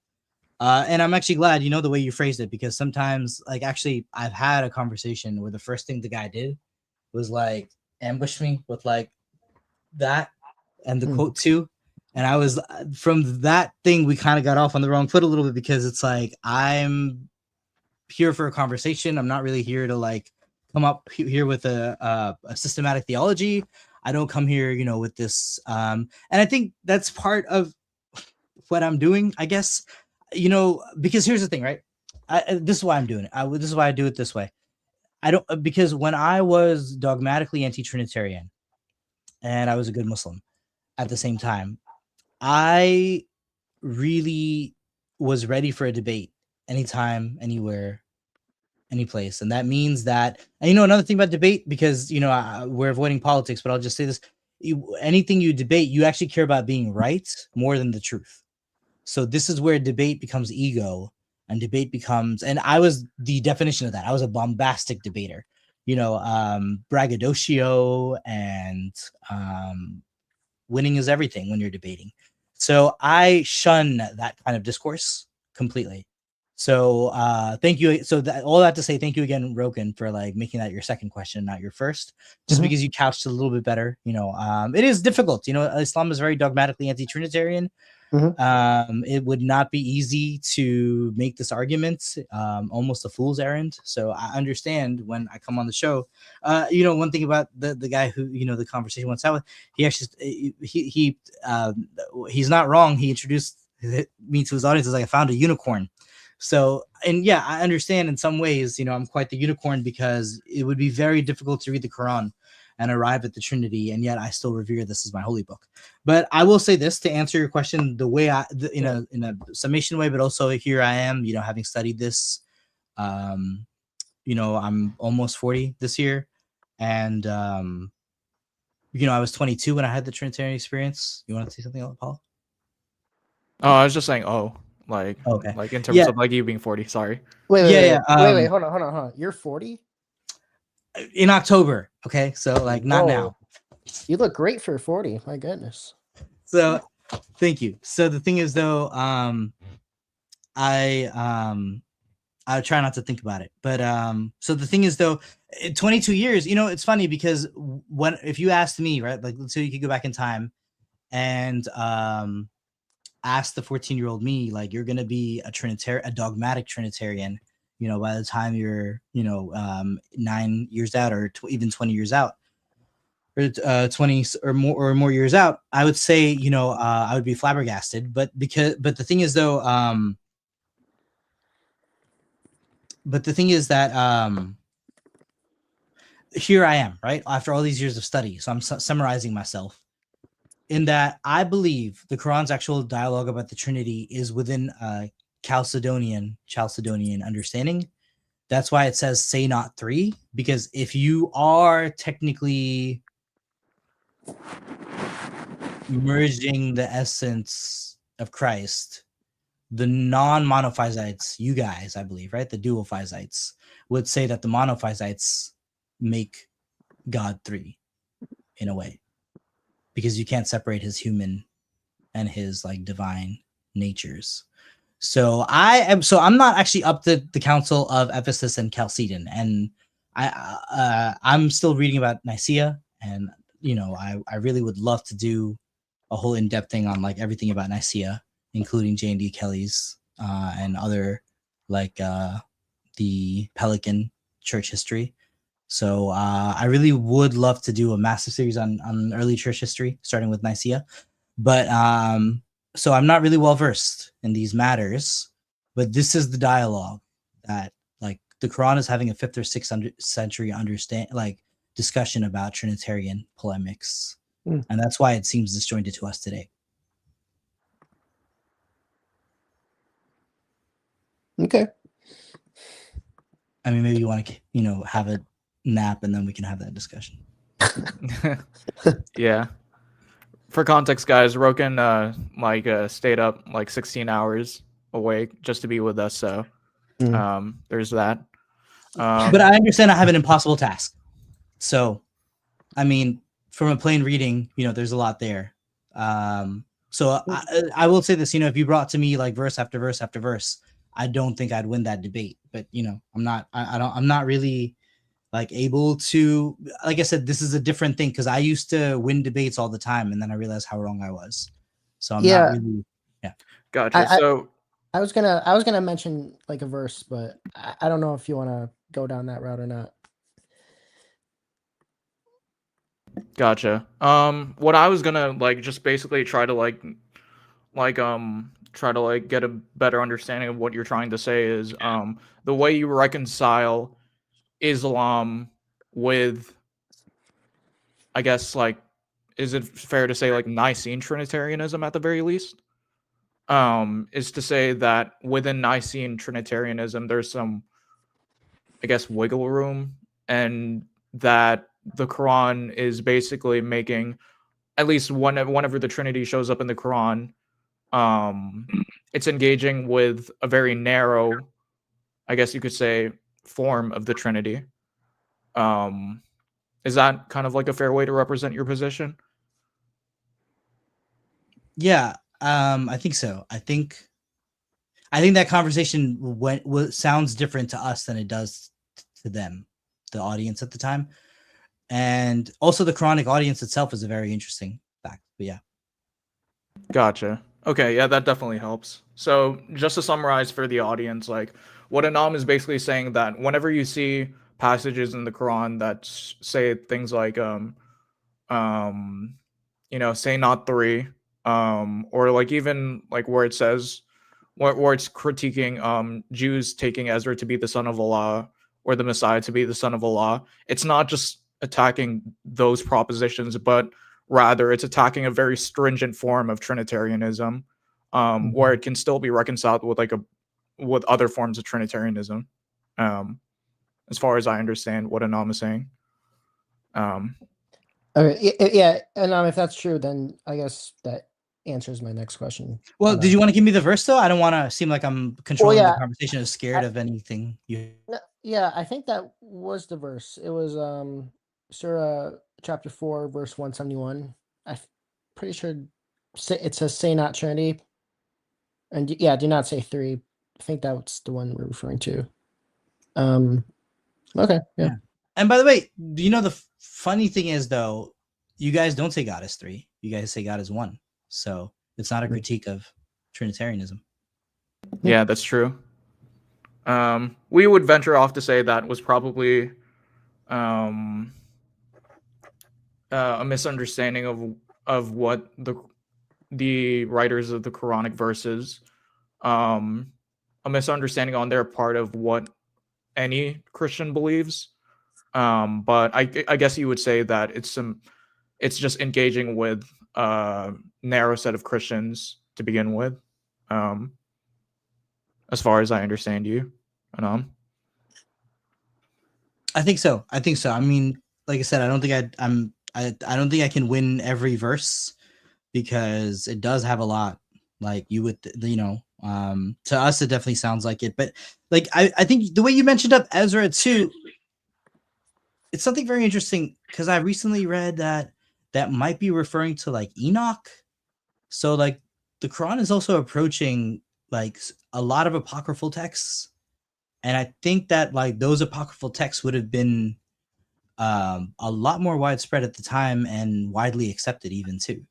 And I'm actually glad, the way you phrased it, because sometimes, like, actually I've had a conversation where the first thing the guy did was like ambush me with like that and the quote too. And I was, from that thing, we kind of got off on the wrong foot a little bit, because it's like, I'm here for a conversation. I'm not really here to like come up here with a systematic theology. I don't come here, with this. And I think that's part of what I'm doing, I guess, because here's the thing, right? This is why I'm doing it. This is why I do it this way. Because when I was dogmatically anti-Trinitarian and I was a good Muslim at the same time, I really was ready for a debate anytime, anywhere, any place. And that means that, and another thing about debate, because we're avoiding politics, but I'll just say this: anything you debate, you actually care about being right more than the truth. So this is where debate becomes ego, and debate becomes, and I was the definition of that. I was a bombastic debater, braggadocio, and winning is everything when you're debating. So I shun that kind of discourse completely. So thank you. So all that to say, thank you again, Roken, for like making that your second question, not your first, just because you couched it a little bit better. It is difficult. Islam is very dogmatically anti-Trinitarian. It would not be easy to make this argument, almost a fool's errand. So I understand when I come on the show. One thing about the guy who the conversation went out with, he actually he's not wrong. He introduced me to his audience as like, I found a unicorn. So, and yeah, I understand in some ways, I'm quite the unicorn, because it would be very difficult to read the Quran and arrive at the Trinity, and yet I still revere this as my holy book. But I will say this to answer your question the way in a summation way, but also here I am, having studied this. I'm almost 40 this year, and I was 22 when I had the Trinitarian experience. You want to say something else, Paul? Oh, I was just saying, like in terms of like you being 40. Sorry. Wait, hold on. You're 40? In October. Okay, so like not now. You look great for 40. My goodness. So thank you. So the thing is though, I try not to think about it, but so the thing is though, 22 years, it's funny because if you asked me, right, like let's say you could go back in time and ask the 14-year-old me, like, you're gonna be a dogmatic Trinitarian, by the time you're 9 years out, or even 20 years out, or 20 or more years out, I would say I would be flabbergasted. But the thing is though, here I am, right, after all these years of study. So I'm summarizing myself in that I believe the Quran's actual dialogue about the Trinity is within Chalcedonian understanding. That's why it says, say not three, because if you are technically merging the essence of Christ, the non-monophysites, you guys, I believe, right, the duophysites, would say that the monophysites make God three in a way, because you can't separate his human and his like divine natures. So I'm not actually up to the Council of Ephesus and Chalcedon, and I'm still reading about Nicaea, and I really would love to do a whole in-depth thing on like everything about Nicaea, including J&D Kelly's and other like the Pelican church history. So I really would love to do a massive series on early church history, starting with Nicaea. But so I'm not really well versed in these matters, but this is the dialogue that like the Quran is having a 5th or 6th century discussion about Trinitarian polemics. And that's why it seems disjointed to us today. Okay. I mean, maybe you want to, have a nap and then we can have that discussion. Yeah. For context, guys, Roken stayed up like 16 hours awake just to be with us. So there's that. But I understand I have an impossible task. So, I mean, from a plain reading, there's a lot there. So I will say this, if you brought to me like verse after verse after verse, I don't think I'd win that debate. But I'm not really like able to, like I said, this is a different thing because I used to win debates all the time, and then I realized how wrong I was. So I'm not really, Gotcha. I was gonna mention like a verse, but I don't know if you want to go down that route or not. Gotcha. What I was gonna like just basically try to get a better understanding of what you're trying to say is the way you reconcile Islam with, I guess, like, is it fair to say like Nicene Trinitarianism at the very least? Is to say that within Nicene Trinitarianism there's some I guess, wiggle room, and that the Quran is basically making, at least whenever the Trinity shows up in the Quran, it's engaging with a very narrow, I guess you could say, form of the Trinity. Is that kind of like a fair way to represent your position? Yeah, I think so. I think that conversation sounds different to us than it does to them, the audience at the time, and also the Quranic audience itself is a very interesting fact. But yeah, Gotcha. Okay, yeah, that definitely helps. So, just to summarize for the audience, like what Anam is basically saying, that whenever you see passages in the Quran that say things like um say not three, or like even like where it says where it's critiquing Jews taking Ezra to be the son of Allah or the Messiah to be the son of Allah, it's not just attacking those propositions, but rather it's attacking a very stringent form of Trinitarianism, where it can still be reconciled with with other forms of Trinitarianism, as far as I understand what Anam is saying. Okay, yeah, and if that's true, then I guess that answers my next question. well, did you want to give me the verse though? I don't want to seem like I'm controlling yeah, the conversation or scared of anything. Yeah, I think that was the verse. It was Surah chapter 4, verse 171. I'm pretty sure it says say not Trinity. And yeah, do not say three. I think that's the one we're referring to. Okay, yeah. And by the way, the funny thing is though, you guys don't say God is three. You guys say God is one. So it's not a critique of Trinitarianism. Yeah, that's true. We would venture off to say that was probably a misunderstanding of what the writers of the Quranic verses, a misunderstanding on their part of what any Christian believes. But I guess you would say that it's just engaging with a narrow set of Christians to begin with, as far as I understand you, Anam. I think so. I mean, like I said, I don't think I don't think I can win every verse because it does have a lot. Like you would, to us, it definitely sounds like it. But like, I think the way you mentioned up Ezra too, it's something very interesting because I recently read that might be referring to like Enoch. So like the Quran is also approaching like a lot of apocryphal texts. And I think that like those apocryphal texts would have been a lot more widespread at the time and widely accepted even too.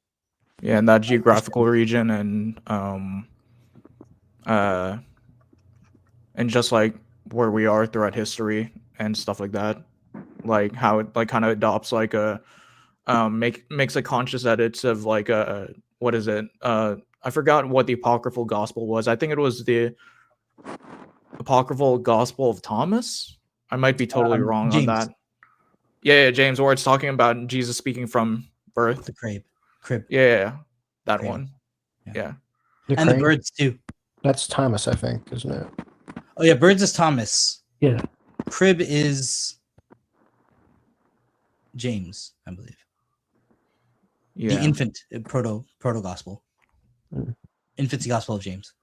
Yeah, in that geographical region, and just like where we are throughout history and stuff like that, like how it like kind of adopts like a makes a conscious edits of like a what is it? I forgot what the apocryphal gospel was. I think it was the apocryphal gospel of Thomas. I might be totally wrong James. on that. Yeah, James, where it's talking about Jesus speaking from birth. The crib. Yeah, that crib. one. Yeah. And the birds too. That's Thomas, I think, isn't it? Oh yeah, birds is Thomas. Yeah. Crib is James, I believe. Yeah. The infant proto gospel. Infancy gospel of James.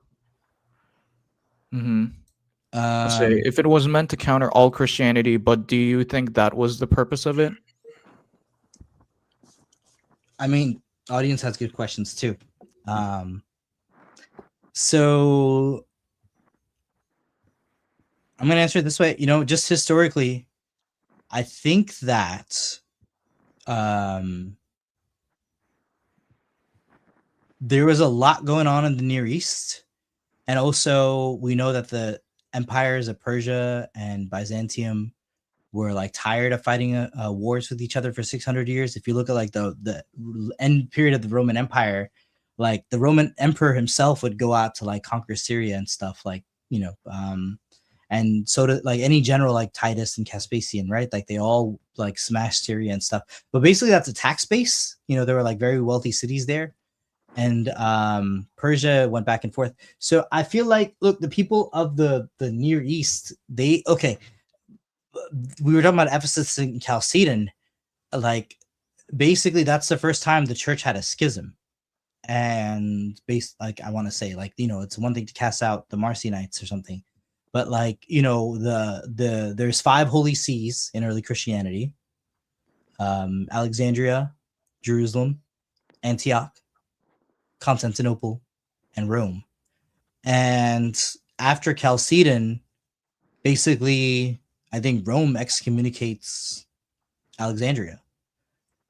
Say if it was meant to counter all Christianity, but do you think that was the purpose of it? I mean, audience has good questions too. So I'm going to answer it this way. Just historically, I think that there was a lot going on in the Near East. And also, we know that the empires of Persia and Byzantium were like tired of fighting wars with each other for 600 years. If you look at like the end period of the Roman Empire, like the Roman emperor himself would go out to like conquer Syria and stuff, like, and so to like any general like Titus and Caspasian, right? Like they all like smashed Syria and stuff. But basically that's a tax base. There were like very wealthy cities there. And Persia went back and forth. So I feel like, look, the people of the Near East, we were talking about Ephesus and Chalcedon. Like, basically, that's the first time the church had a schism. And like, I want to say, like, it's one thing to cast out the Marcionites or something, but like, there's 5 holy sees in early Christianity: Alexandria, Jerusalem, Antioch, Constantinople, and Rome. And after Chalcedon, basically, I think Rome excommunicates Alexandria.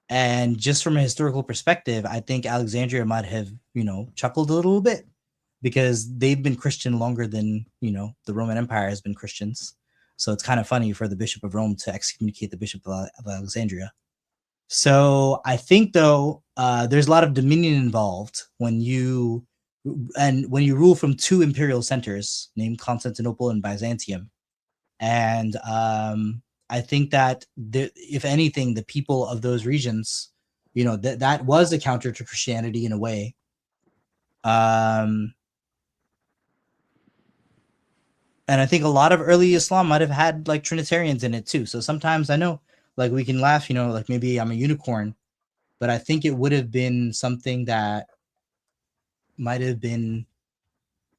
And just from a historical perspective, I think Alexandria might have, chuckled a little bit, because they've been Christian longer than, the Roman Empire has been Christians. So it's kind of funny for the Bishop of Rome to excommunicate the Bishop of Alexandria. So I think, though, there's a lot of dominion involved when you rule from 2 imperial centers named Constantinople and Byzantium. And I think that if anything, the people of those regions, that was a counter to Christianity in a way. And I think a lot of early Islam might have had like Trinitarians in it too. So sometimes I know, like, we can laugh, like maybe I'm a unicorn, but I think it would have been something that might have been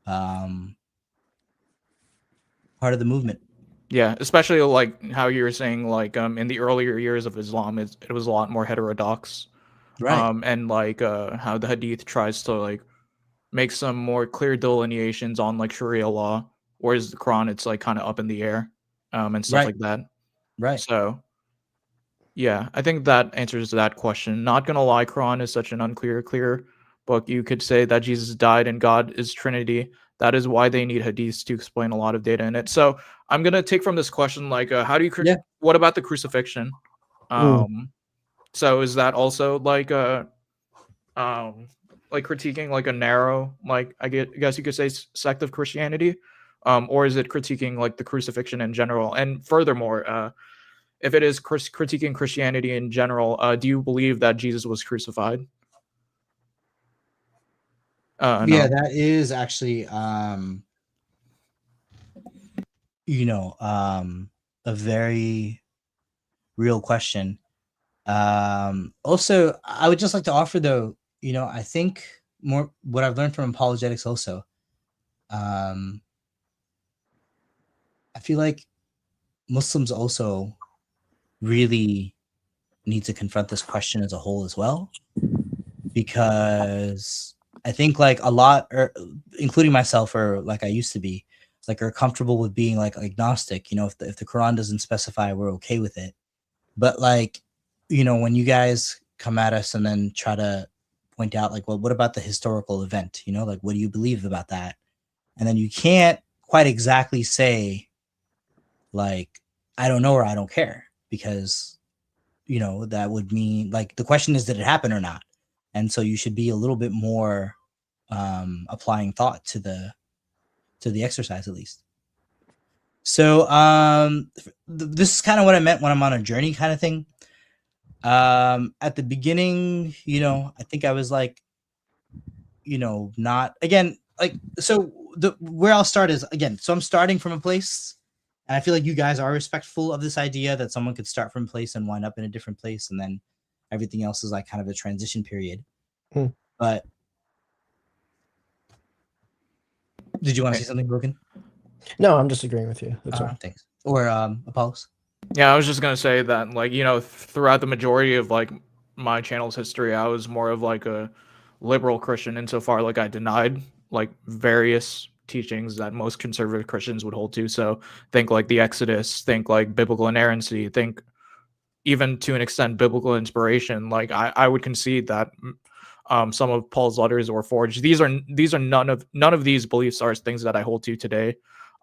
part of the movement. Yeah, especially like how you were saying, like in the earlier years of Islam, it was a lot more heterodox, Right. and like how the Hadith tries to like make some more clear delineations on like Sharia law, whereas the Quran, it's like kind of up in the air, and stuff Right. like that. Right. So yeah, I think that answers that question. Not gonna lie, Quran is such an clear book. You could say that Jesus died and God is Trinity. That is why they need hadiths to explain a lot of data in it. So I'm gonna take from this question, like, how do you? Yeah. What about the crucifixion? Mm. So is that also like like critiquing like a narrow, like I guess you could say sect of Christianity, or is it critiquing like the crucifixion in general? And furthermore, if it is critiquing Christianity in general, do you believe that Jesus was crucified? Yeah, No. that is actually a very real question. Also, I would just like to offer, though, I think more what I've learned from apologetics also. I feel like Muslims also really need to confront this question as a whole as well, because I think like a lot, including myself, or like I used to be, like, are comfortable with being like agnostic. If the Quran doesn't specify, we're okay with it. But like, when you guys come at us and then try to point out, like, well, what about the historical event? Like, what do you believe about that? And then you can't quite exactly say, like, I don't know or I don't care, because that would mean, like, the question is, did it happen or not? And so you should be a little bit more applying thought to the exercise, at least. So this is kind of what I meant when I'm on a journey kind of thing. At the beginning, I think I was like, not, again, like, so where I'll start is, again, so I'm starting from a place, and I feel like you guys are respectful of this idea that someone could start from a place and wind up in a different place, and then everything else is like kind of a transition period. But did you want to say something, Broken? No, I'm just agreeing with you. That's all. Thanks. Or Apollos? Yeah, I was just gonna say that, like, throughout the majority of like my channel's history, I was more of like a liberal Christian, insofar like I denied like various teachings that most conservative Christians would hold to. So think like the Exodus, think like biblical inerrancy, think even to an extent biblical inspiration. Like I would concede that some of Paul's letters were forged. These are none of these beliefs are things that I hold to today.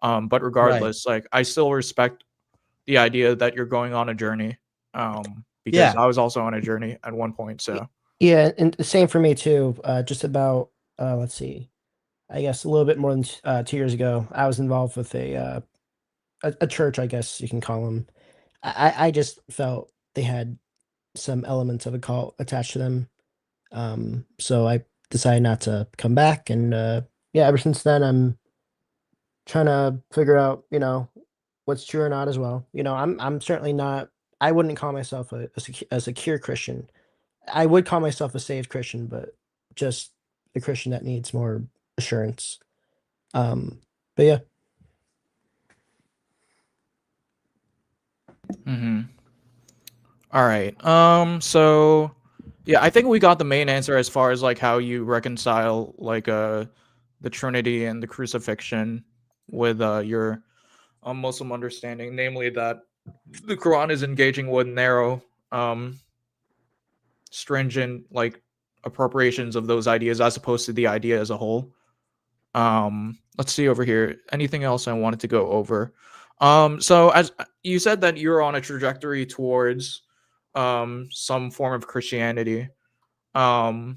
But regardless, like, I still respect the idea that you're going on a journey, because I was also on a journey at one point. So Yeah, and the same for me too. Just about let's see, I guess a little bit more than 2 years ago, I was involved with a church, I guess you can call them. I just felt they had some elements of a cult attached to them. So I decided not to come back, and yeah, ever since then I'm trying to figure out, what's true or not as well. You know, I'm certainly not. I wouldn't call myself a secure Christian. I would call myself a saved Christian, but just a Christian that needs more assurance. But yeah. Mm-hmm. All right. So yeah, I think we got the main answer as far as like how you reconcile like the Trinity and the crucifixion with your Muslim understanding, namely that the Quran is engaging with narrow, stringent like appropriations of those ideas as opposed to the idea as a whole. Let's see over here. Anything else I wanted to go over? So as you said that you're on a trajectory towards some form of Christianity. Mm.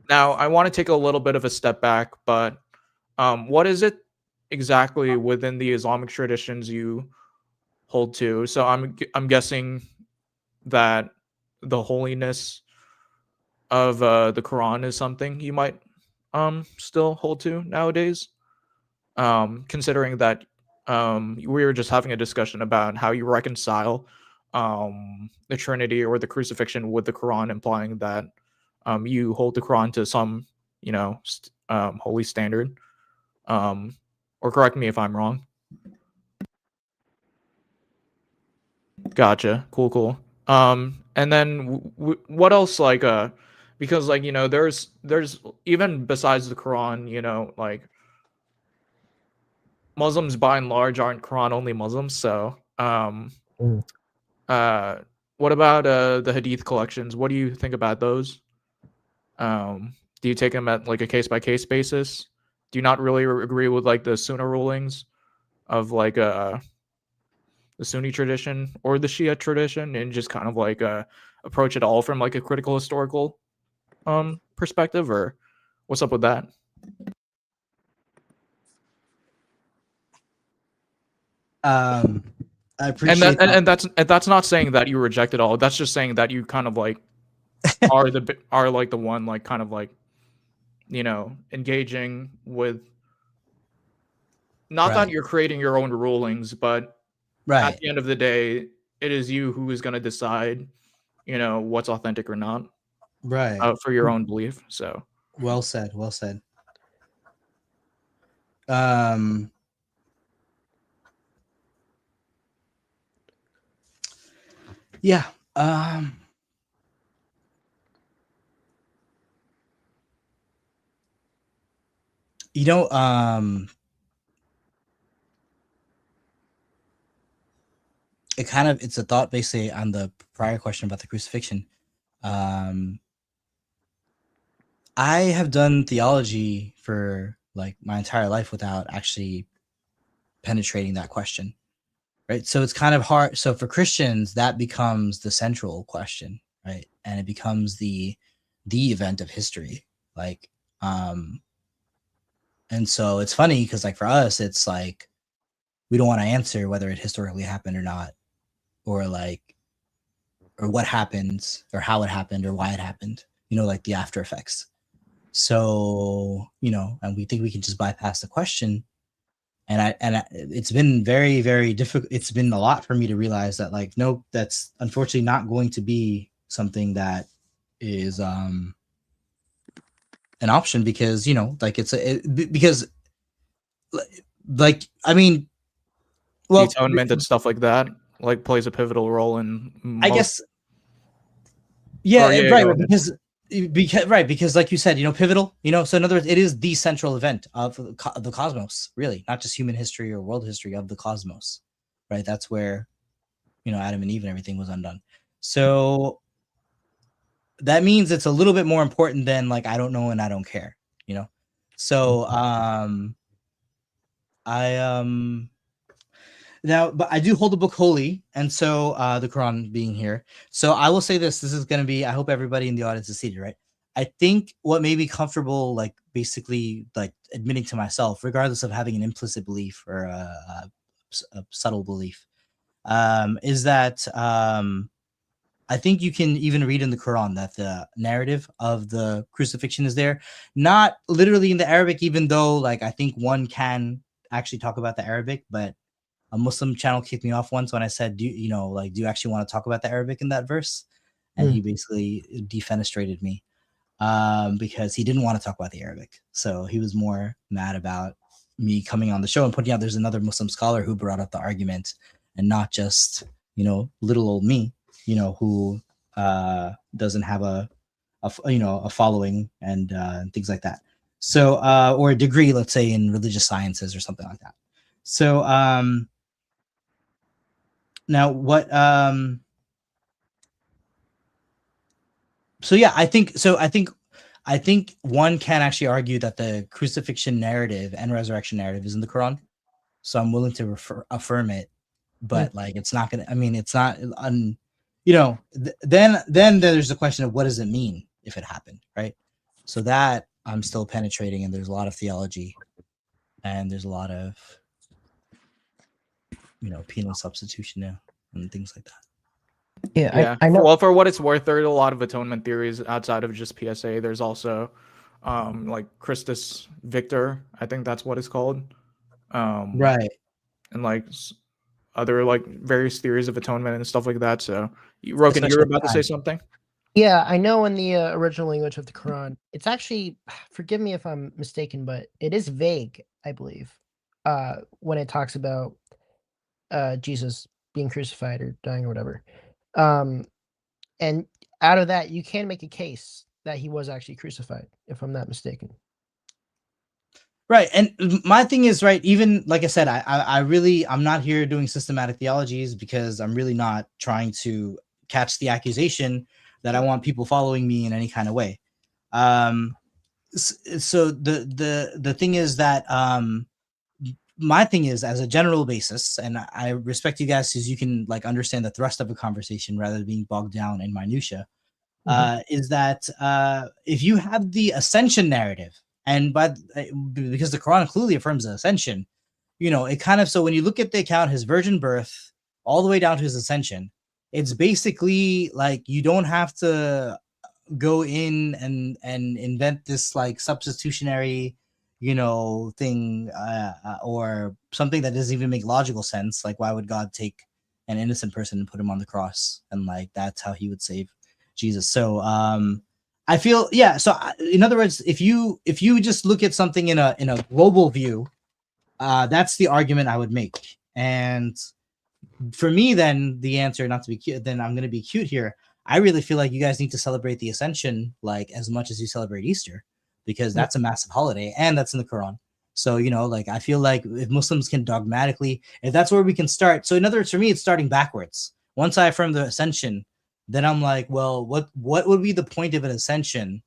Now I want to take a little bit of a step back, but what is it exactly within the Islamic traditions you hold to? So I'm guessing that the holiness of the Quran is something you might still hold to nowadays. Considering that we were just having a discussion about how you reconcile the Trinity or the crucifixion with the Quran, implying that you hold the Quran to some, holy standard. Or correct me if I'm wrong. Gotcha. Cool. And then what else? Like, because like there's even besides the Quran, like Muslims by and large aren't Quran only Muslims. So, Mm. what about the Hadith collections? What do you think about those? Do you take them at like a case by case basis? Do you not really agree with like the Sunnah rulings of like the Sunni tradition or the Shia tradition, and just kind of like approach it all from like a critical historical perspective, or what's up with that? I And appreciate that. and that's not saying that you reject it all. That's just saying that you kind of like are like the one like kind of like engaging with, not that Right. you're creating your own rulings, but at Right. the end of the day, it is you who is going to decide, what's authentic or not Right. for your own belief. So Well said. Well said. Um, yeah. You know, it's a thought basically on the prior question about the crucifixion. I have done theology for like my entire life without actually penetrating that question, right? So it's kind of hard. So for Christians, that becomes the central question, right? And it becomes the event of history, like, and so it's funny because like for us, it's like we don't want to answer whether it historically happened or not, or like, or what happens, or how it happened, or why it happened. Like the after effects. So and we think we can just bypass the question. And it's been very, very difficult. It's been a lot for me to realize that like, nope, that's unfortunately not going to be something that is an option, because like because like I mean, the well, atonement and stuff like that like plays a pivotal role in I most. guess, Or yeah, yeah, right, go ahead. because like you said, pivotal, so in other words, it is the central event of the cosmos, really, not just human history or world history, of the cosmos, right? That's where Adam and Eve and everything was undone. So that means it's a little bit more important than like I don't know and I don't care, so now, but I do hold the book holy, and so the Quran being here. So I will say this is going to be, I hope everybody in the audience is seated, right? I think what made me comfortable, like basically like admitting to myself, regardless of having an implicit belief or a subtle belief, is that I think you can even read in the Quran that the narrative of the crucifixion is there, not literally in the Arabic, even though like I think one can actually talk about the Arabic, but a Muslim channel kicked me off once when I said, do you actually want to talk about the Arabic in that verse? And he basically defenestrated me because he didn't want to talk about the Arabic. So he was more mad about me coming on the show and pointing out there's another Muslim scholar who brought up the argument, and not just, little old me, who doesn't have a following and things like that. So or a degree, let's say, in religious sciences or something like that. So now what so yeah, I think one can actually argue that the crucifixion narrative and resurrection narrative is in the Quran. So I'm willing to affirm it, but like it's not gonna. I mean, it's not. Then there's the question of what does it mean if it happened, right? So that I'm still penetrating, and there's a lot of theology, and there's a lot of penal substitution now and things like that. Yeah, I know. Well, for what it's worth, there are a lot of atonement theories outside of just PSA. There's also like Christus Victor, I think that's what it's called. Right. And like other like various theories of atonement and stuff like that. So, Roken, you were about to say something? Yeah, I know in the original language of the Quran, it's actually, forgive me if I'm mistaken, but it is vague, I believe, when it talks about Jesus being crucified or dying or whatever. And out of that, you can make a case that he was actually crucified, if I'm not mistaken. Right. And my thing is, right, even like I said, I'm not here doing systematic theologies because I'm really not trying to catch the accusation that I want people following me in any kind of way. So the thing is that my thing is, as a general basis, and I respect you guys because you can like understand the thrust of a conversation rather than being bogged down in minutia, is that if you have the ascension narrative, and because the Quran clearly affirms the ascension, it kind of, so when you look at the account, his virgin birth all the way down to his ascension, it's basically like you don't have to go in and invent this like substitutionary thing or something that doesn't even make logical sense. Like, why would God take an innocent person and put him on the cross, and like that's how he would save Jesus? So I feel, so in other words, if you just look at something in a global view, that's the argument I would make. And for me, then the answer, not to be cute, then I'm going to be cute here, I really feel like you guys need to celebrate the ascension like as much as you celebrate Easter, because that's a massive holiday and that's in the Quran. So, like I feel like if Muslims can dogmatically, if that's where we can start. So in other words, for me, it's starting backwards. Once I affirm the ascension, then I'm like, well, what would be the point of an ascension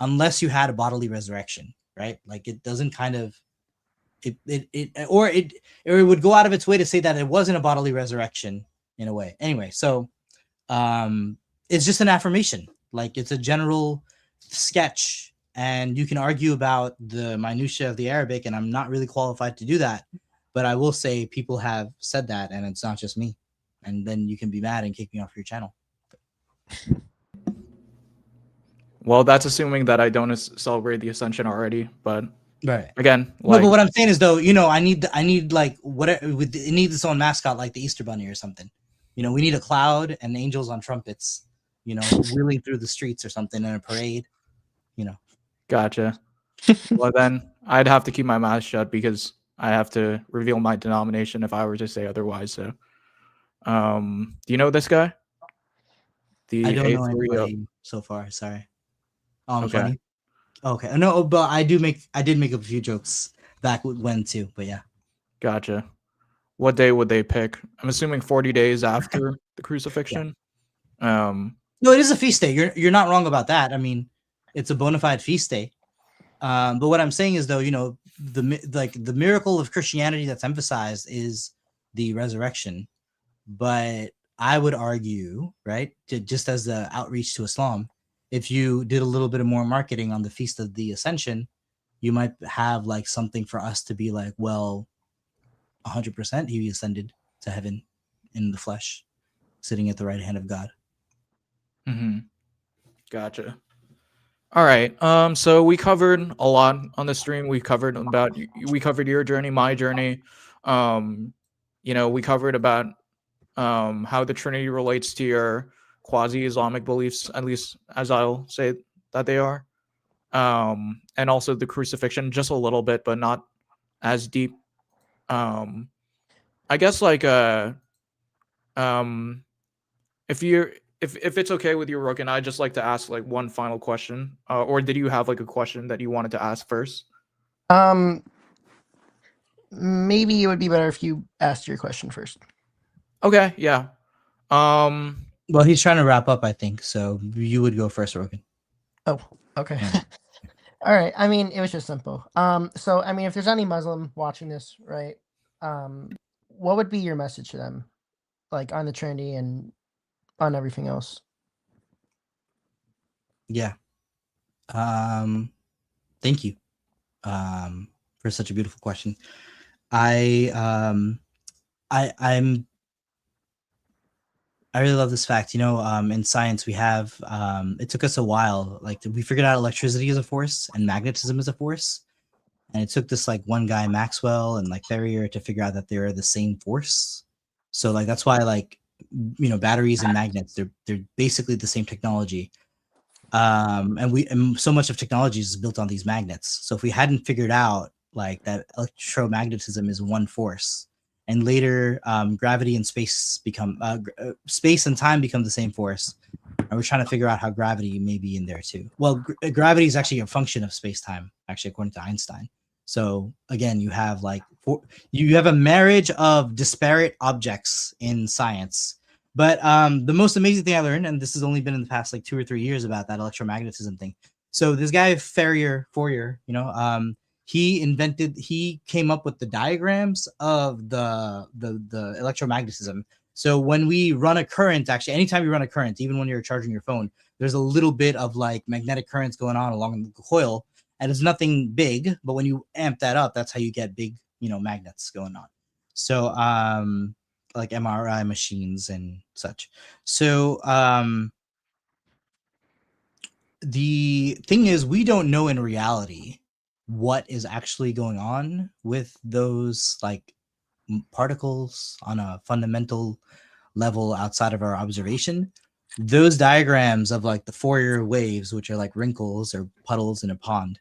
unless you had a bodily resurrection, right? Like it doesn't kind of, it would go out of its way to say that it wasn't a bodily resurrection in a way. Anyway, so it's just an affirmation. Like it's a general sketch, and you can argue about the minutia of the Arabic, and I'm not really qualified to do that, but I will say people have said that, and it's not just me. And then you can be mad and kick me off your channel. Well, that's assuming that I don't celebrate the ascension already, but right. Again, like, no, but what I'm saying is, though, I need like whatever, it needs its own mascot, like the Easter Bunny or something. We need a cloud and angels on trumpets, wheeling through the streets or something in a parade. Gotcha. Well, then I'd have to keep my mouth shut because I have to reveal my denomination if I were to say otherwise. So, do you know this guy? I don't know anybody so far. Sorry. Oh, I'm okay. Funny. Okay. No, but I did make a few jokes back when too. But yeah. Gotcha. What day would they pick? I'm assuming 40 days after the crucifixion. Yeah. No, it is a feast day. You're not wrong about that. I mean, it's a bona fide feast day. But what I'm saying is, though, the miracle of Christianity that's emphasized is the resurrection. But I would argue, right, just as the outreach to Islam, if you did a little bit of more marketing on the Feast of the Ascension, you might have like something for us to be like, well, 100% he ascended to heaven in the flesh, sitting at the right hand of God. Mm-hmm. Gotcha. All right. So we covered a lot on the stream. We covered your journey, my journey. we covered about how the Trinity relates to your quasi-Islamic beliefs, at least as I'll say that they are, and also the crucifixion just a little bit, but not as deep. I guess like if you're if it's okay with you, Roken, I'd just like to ask like one final question. Or did you have like a question that you wanted to ask first? Maybe it would be better if you asked your question first. Okay, yeah. Well, he's trying to wrap up, I think. So you would go first, Rogan. Oh, okay. Yeah. All right. I mean, it was just simple. So I mean, if there's any Muslim watching this, right, what would be your message to them, like on the Trinity and on everything else? Yeah. Thank you. For such a beautiful question. I really love this fact. In science we have it took us a while. Like we figured out electricity as a force and magnetism as a force. And it took this like one guy, Maxwell, and like Ferrier to figure out that they're the same force. So like that's why like batteries and magnets, they're basically the same technology. And so much of technology is built on these magnets. So if we hadn't figured out like that electromagnetism is one force, and later gravity and space become space and time become the same force, and we're trying to figure out how gravity may be in there too. Well, gravity is actually a function of space-time, actually, according to Einstein. So again, you have you have a marriage of disparate objects in science. But the most amazing thing I learned, and this has only been in the past like 2 or 3 years about that electromagnetism thing. So this guy Fourier, he came up with the diagrams of the electromagnetism. So when we run a current, actually, anytime you run a current, even when you're charging your phone, there's a little bit of like magnetic currents going on along the coil, and it's nothing big, but when you amp that up, that's how you get big, magnets going on. So like MRI machines and such. So the thing is, we don't know in reality what is actually going on with those like particles on a fundamental level outside of our observation. Those diagrams of like the Fourier waves, which are like wrinkles or puddles in a pond,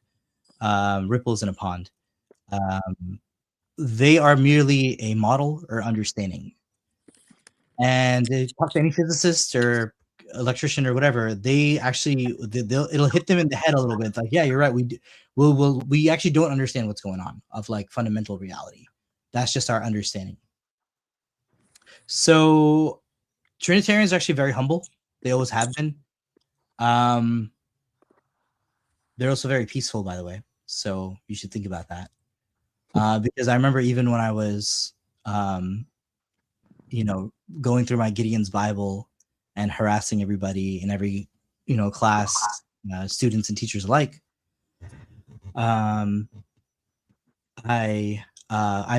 ripples in a pond, they are merely a model or understanding. And they talk to any physicist or electrician or whatever, they actually it'll hit them in the head a little bit. It's like, yeah, you're right. We actually don't understand what's going on of like fundamental reality. That's just our understanding. So Trinitarians are actually very humble. They always have been. They're also very peaceful, by the way. So you should think about that. Because I remember even when I was, going through my Gideon's Bible and harassing everybody in every, class, students and teachers alike. I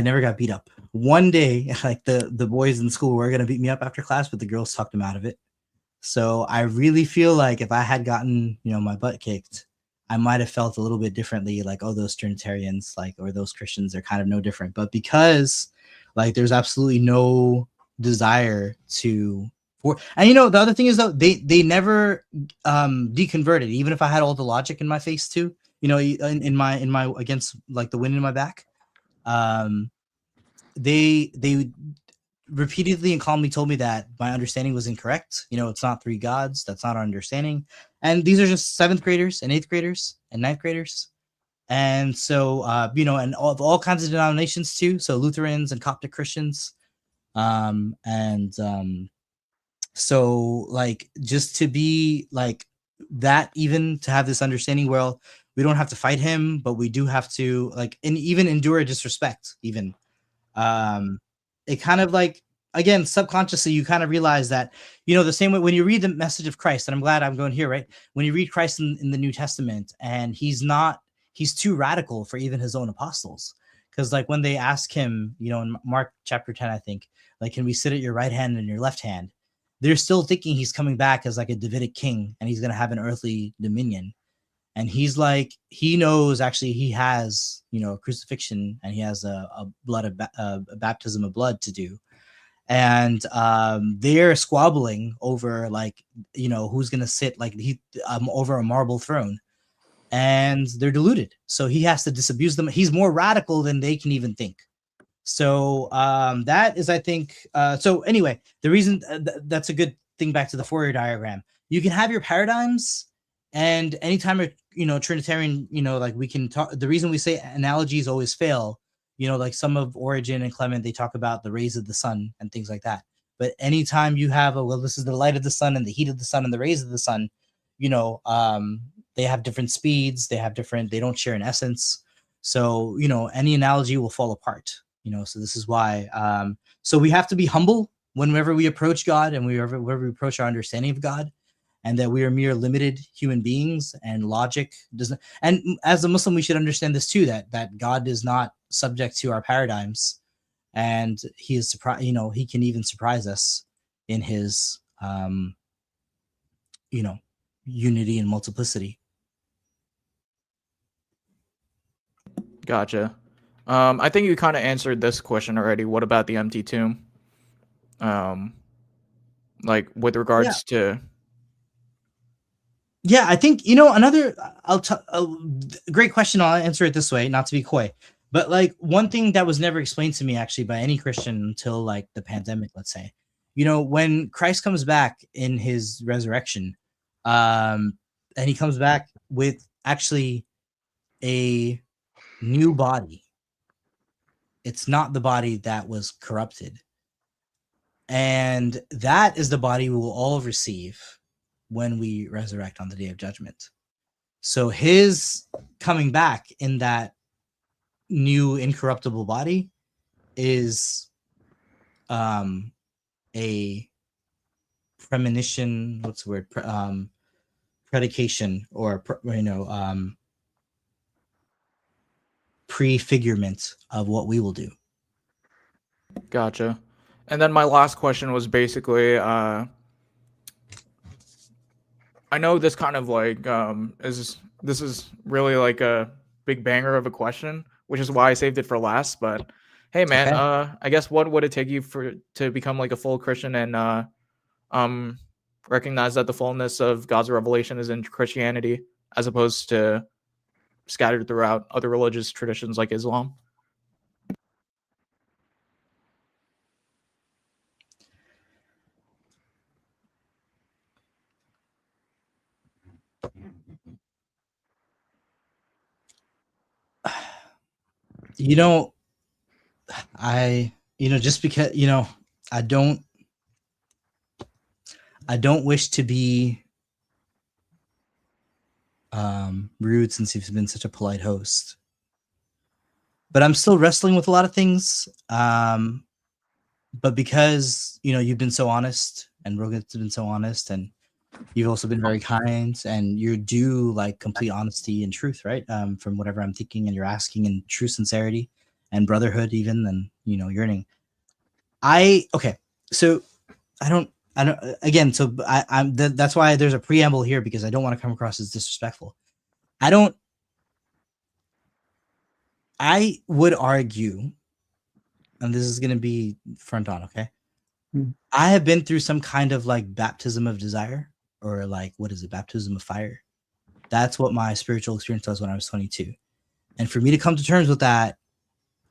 never got beat up. One day, like the boys in school were gonna beat me up after class, but the girls talked them out of it. So I really feel like if I had gotten, my butt kicked, I might have felt a little bit differently, like, oh, those Trinitarians, like, or those Christians are kind of no different. But because like there's absolutely no desire and the other thing is though, they never deconverted, even if I had all the logic in my face too, in my against like the wind in my back. They repeatedly and calmly told me that my understanding was incorrect. It's not 3 gods. That's not our understanding. And these are just 7th graders and 8th graders and 9th graders. And so, and all kinds of denominations too. So Lutherans and Coptic Christians. So like, just to be like that, even to have this understanding, well, we don't have to fight him, but we do have to like, and even endure disrespect even. It kind of like, again, subconsciously, you kind of realize that, the same way when you read the message of Christ, and I'm glad I'm going here, right? When you read Christ in the New Testament, and he's too radical for even his own apostles. Because like when they ask him, in Mark chapter 10, I think, like, can we sit at your right hand and your left hand? They're still thinking he's coming back as like a Davidic king and he's going to have an earthly dominion. And he's like, he knows actually he has, you know, crucifixion, and he has a baptism of blood to do. And they're squabbling over, like, you know, who's gonna sit, like, over a marble throne, and they're deluded, so he has to disabuse them. He's more radical than they can even think. So that is, I think, so anyway, the reason that's a good thing. Back to the Fourier diagram, you can have your paradigms, and anytime a, you know, Trinitarian, you know, like, we can talk. The reason we say analogies always fail, you know, like some of Origen and Clement, they talk about the rays of the sun and things like that. But anytime you have well, this is the light of the sun and the heat of the sun and the rays of the sun, you know, they have different speeds, they don't share an essence. So, you know, any analogy will fall apart, you know. So this is why, so we have to be humble whenever we approach God, and whenever we approach our understanding of God, and that we are mere limited human beings, and logic doesn't. And as a Muslim, we should understand this too, that God is not subject to our paradigms, and he is surprised. You know, he can even surprise us in his, you know, unity and multiplicity. Gotcha. I think you kind of answered this question already. What about the empty tomb? Like, with regards to. Yeah, I think, you know, another, great question. I'll answer it this way, not to be coy, but like, one thing that was never explained to me actually by any Christian until like the pandemic, let's say, you know, when Christ comes back in his resurrection, and he comes back with actually a new body. It's not the body that was corrupted. And that is the body we will all receive when we resurrect on the day of judgment. So his coming back in that new incorruptible body is a premonition, what's the word? Predication, or prefigurement of what we will do. Gotcha. And then my last question was basically, I know this kind of like this is really like a big banger of a question, which is why I saved it for last. But hey, man, Okay. I guess what would it take you to become like a full Christian and recognize that the fullness of God's revelation is in Christianity as opposed to scattered throughout other religious traditions like Islam? You know, just because, I don't wish to be rude, since you've been such a polite host, but I'm still wrestling with a lot of things. But because, you've been so honest, and Rogan's been so honest, and you've also been very kind, and you do like complete honesty and truth, right? From whatever I'm thinking, and you're asking in true sincerity and brotherhood, even, and, yearning. Okay. So I don't, again, so that's why there's a preamble here, because I don't want to come across as disrespectful. I would argue, and this is going to be front on, okay? I have been through some kind of like baptism of desire, or like, what is it? Baptism of fire. That's what my spiritual experience was when I was 22. And for me to come to terms with that,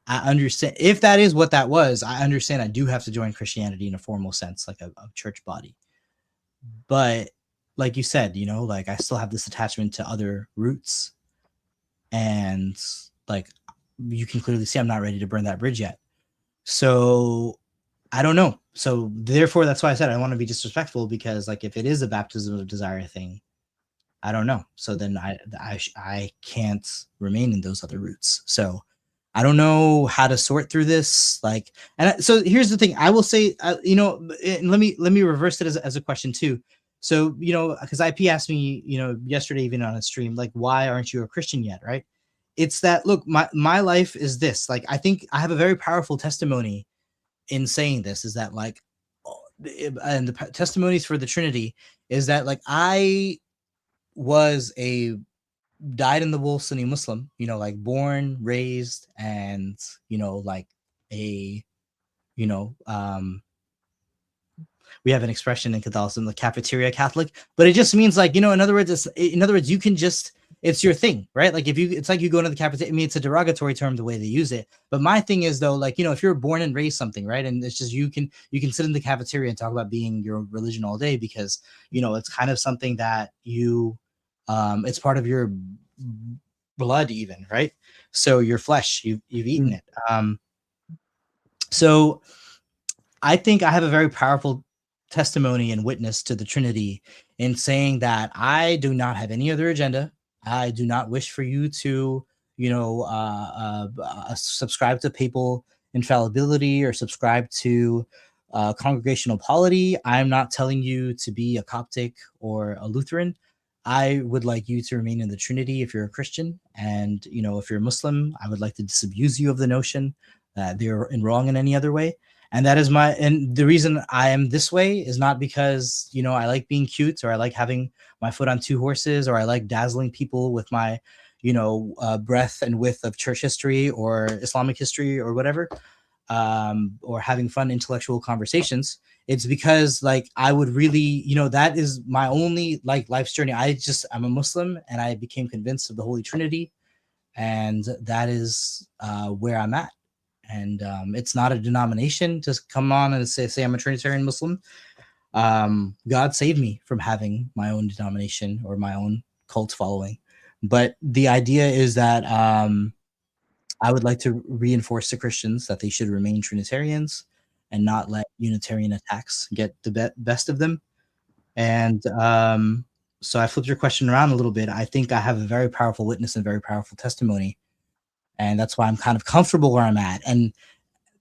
I understand, if that is what that was, I understand I do have to join Christianity in a formal sense, like a church body. But like you said, like, I still have this attachment to other roots. And like, you can clearly see I'm not ready to burn that bridge yet. So I don't know. So therefore, that's why I said I don't want to be disrespectful, because like, if it is a baptism of desire thing, I don't know. So then I can't remain in those other roots. So I don't know how to sort through this. Like, and so here's the thing. I will say, let me reverse it as a question too. So, because IP asked me, yesterday, even on a stream, like, why aren't you a Christian yet? Right. It's that, look, my life is this. Like, I think I have a very powerful testimony in saying this, is that, like, and the testimonies for the Trinity is that, like, I was a died in the wool Sunni Muslim, you know, like born, raised, and, you know, like a, you know, we have an expression in Catholicism, the cafeteria Catholic, but it just means like, you know, in other words, you can just, it's your thing, right? Like if you, it's like you go into the cafeteria. I mean, it's a derogatory term the way they use it. But my thing is though, like, you know, if you're born and raised something, right, and it's just you can sit in the cafeteria and talk about being your religion all day because, you know, it's kind of something that you, it's part of your blood even, right? So your flesh, you've eaten it. So I think I have a very powerful testimony and witness to the Trinity in saying that I do not have any other agenda. I do not wish for you to, you know, subscribe to papal infallibility or subscribe to congregational polity. I'm not telling you to be a Coptic or a Lutheran. I would like you to remain in the Trinity if you're a Christian. And, you know, if you're a Muslim, I would like to disabuse you of the notion that they're wrong in any other way. And that is and the reason I am this way is not because, you know, I like being cute or I like having my foot on two horses or I like dazzling people with my, you know, breadth and width of church history or Islamic history or whatever, or having fun intellectual conversations. It's because like I would really, you know, that is my only like life's journey. I'm a Muslim and I became convinced of the Holy Trinity, and that is where I'm at. And it's not a denomination to come on and say I'm a Trinitarian Muslim. God saved me from having my own denomination or my own cult following. But the idea is that I would like to reinforce to Christians that they should remain Trinitarians and not let Unitarian attacks get the best of them. And so I flipped your question around a little bit. I think I have a very powerful witness and very powerful testimony. And that's why I'm kind of comfortable where I'm at. And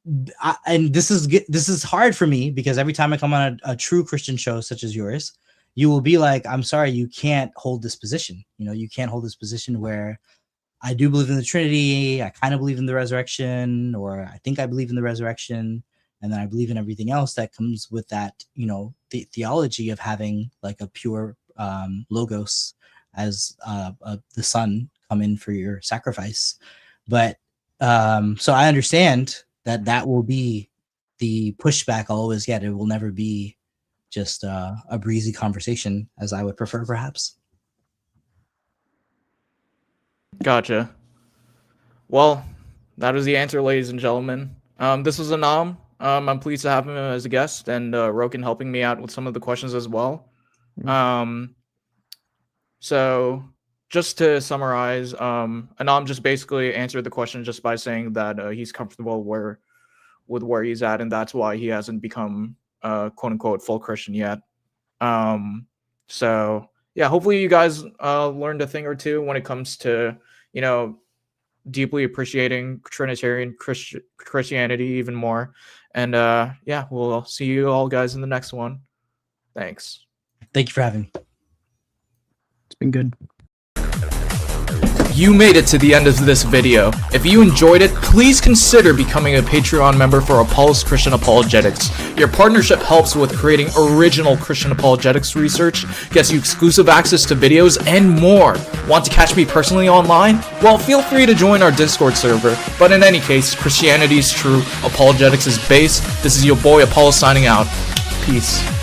this is hard for me because every time I come on a true Christian show such as yours, you will be like, I'm sorry, you can't hold this position. You know, you can't hold this position where I do believe in the Trinity. I kind of believe in the resurrection, or I think I believe in the resurrection. And then I believe in everything else that comes with that, you know, the theology of having like a pure logos as the Son come in for your sacrifice. But so I understand that will be the pushback I'll always get. It will never be just a breezy conversation as I would prefer, perhaps. Gotcha. Well, that was the answer, ladies and gentlemen. This was Anam. I'm pleased to have him as a guest, and Roken helping me out with some of the questions as well. So just to summarize, Anam just basically answered the question just by saying that he's comfortable with where he's at, and that's why he hasn't become quote unquote full Christian yet. So yeah, hopefully you guys learned a thing or two when it comes to, you know, deeply appreciating Trinitarian Christianity even more. And yeah, we'll see you all guys in the next one. Thanks. Thank you for having me. It's been good. You made it to the end of this video. If you enjoyed it, please consider becoming a Patreon member for Apollos Christian Apologetics. Your partnership helps with creating original Christian apologetics research, gets you exclusive access to videos, and more. Want to catch me personally online? Well, feel free to join our Discord server. But in any case, Christianity is true, apologetics is base. This is your boy Apollo signing out. Peace.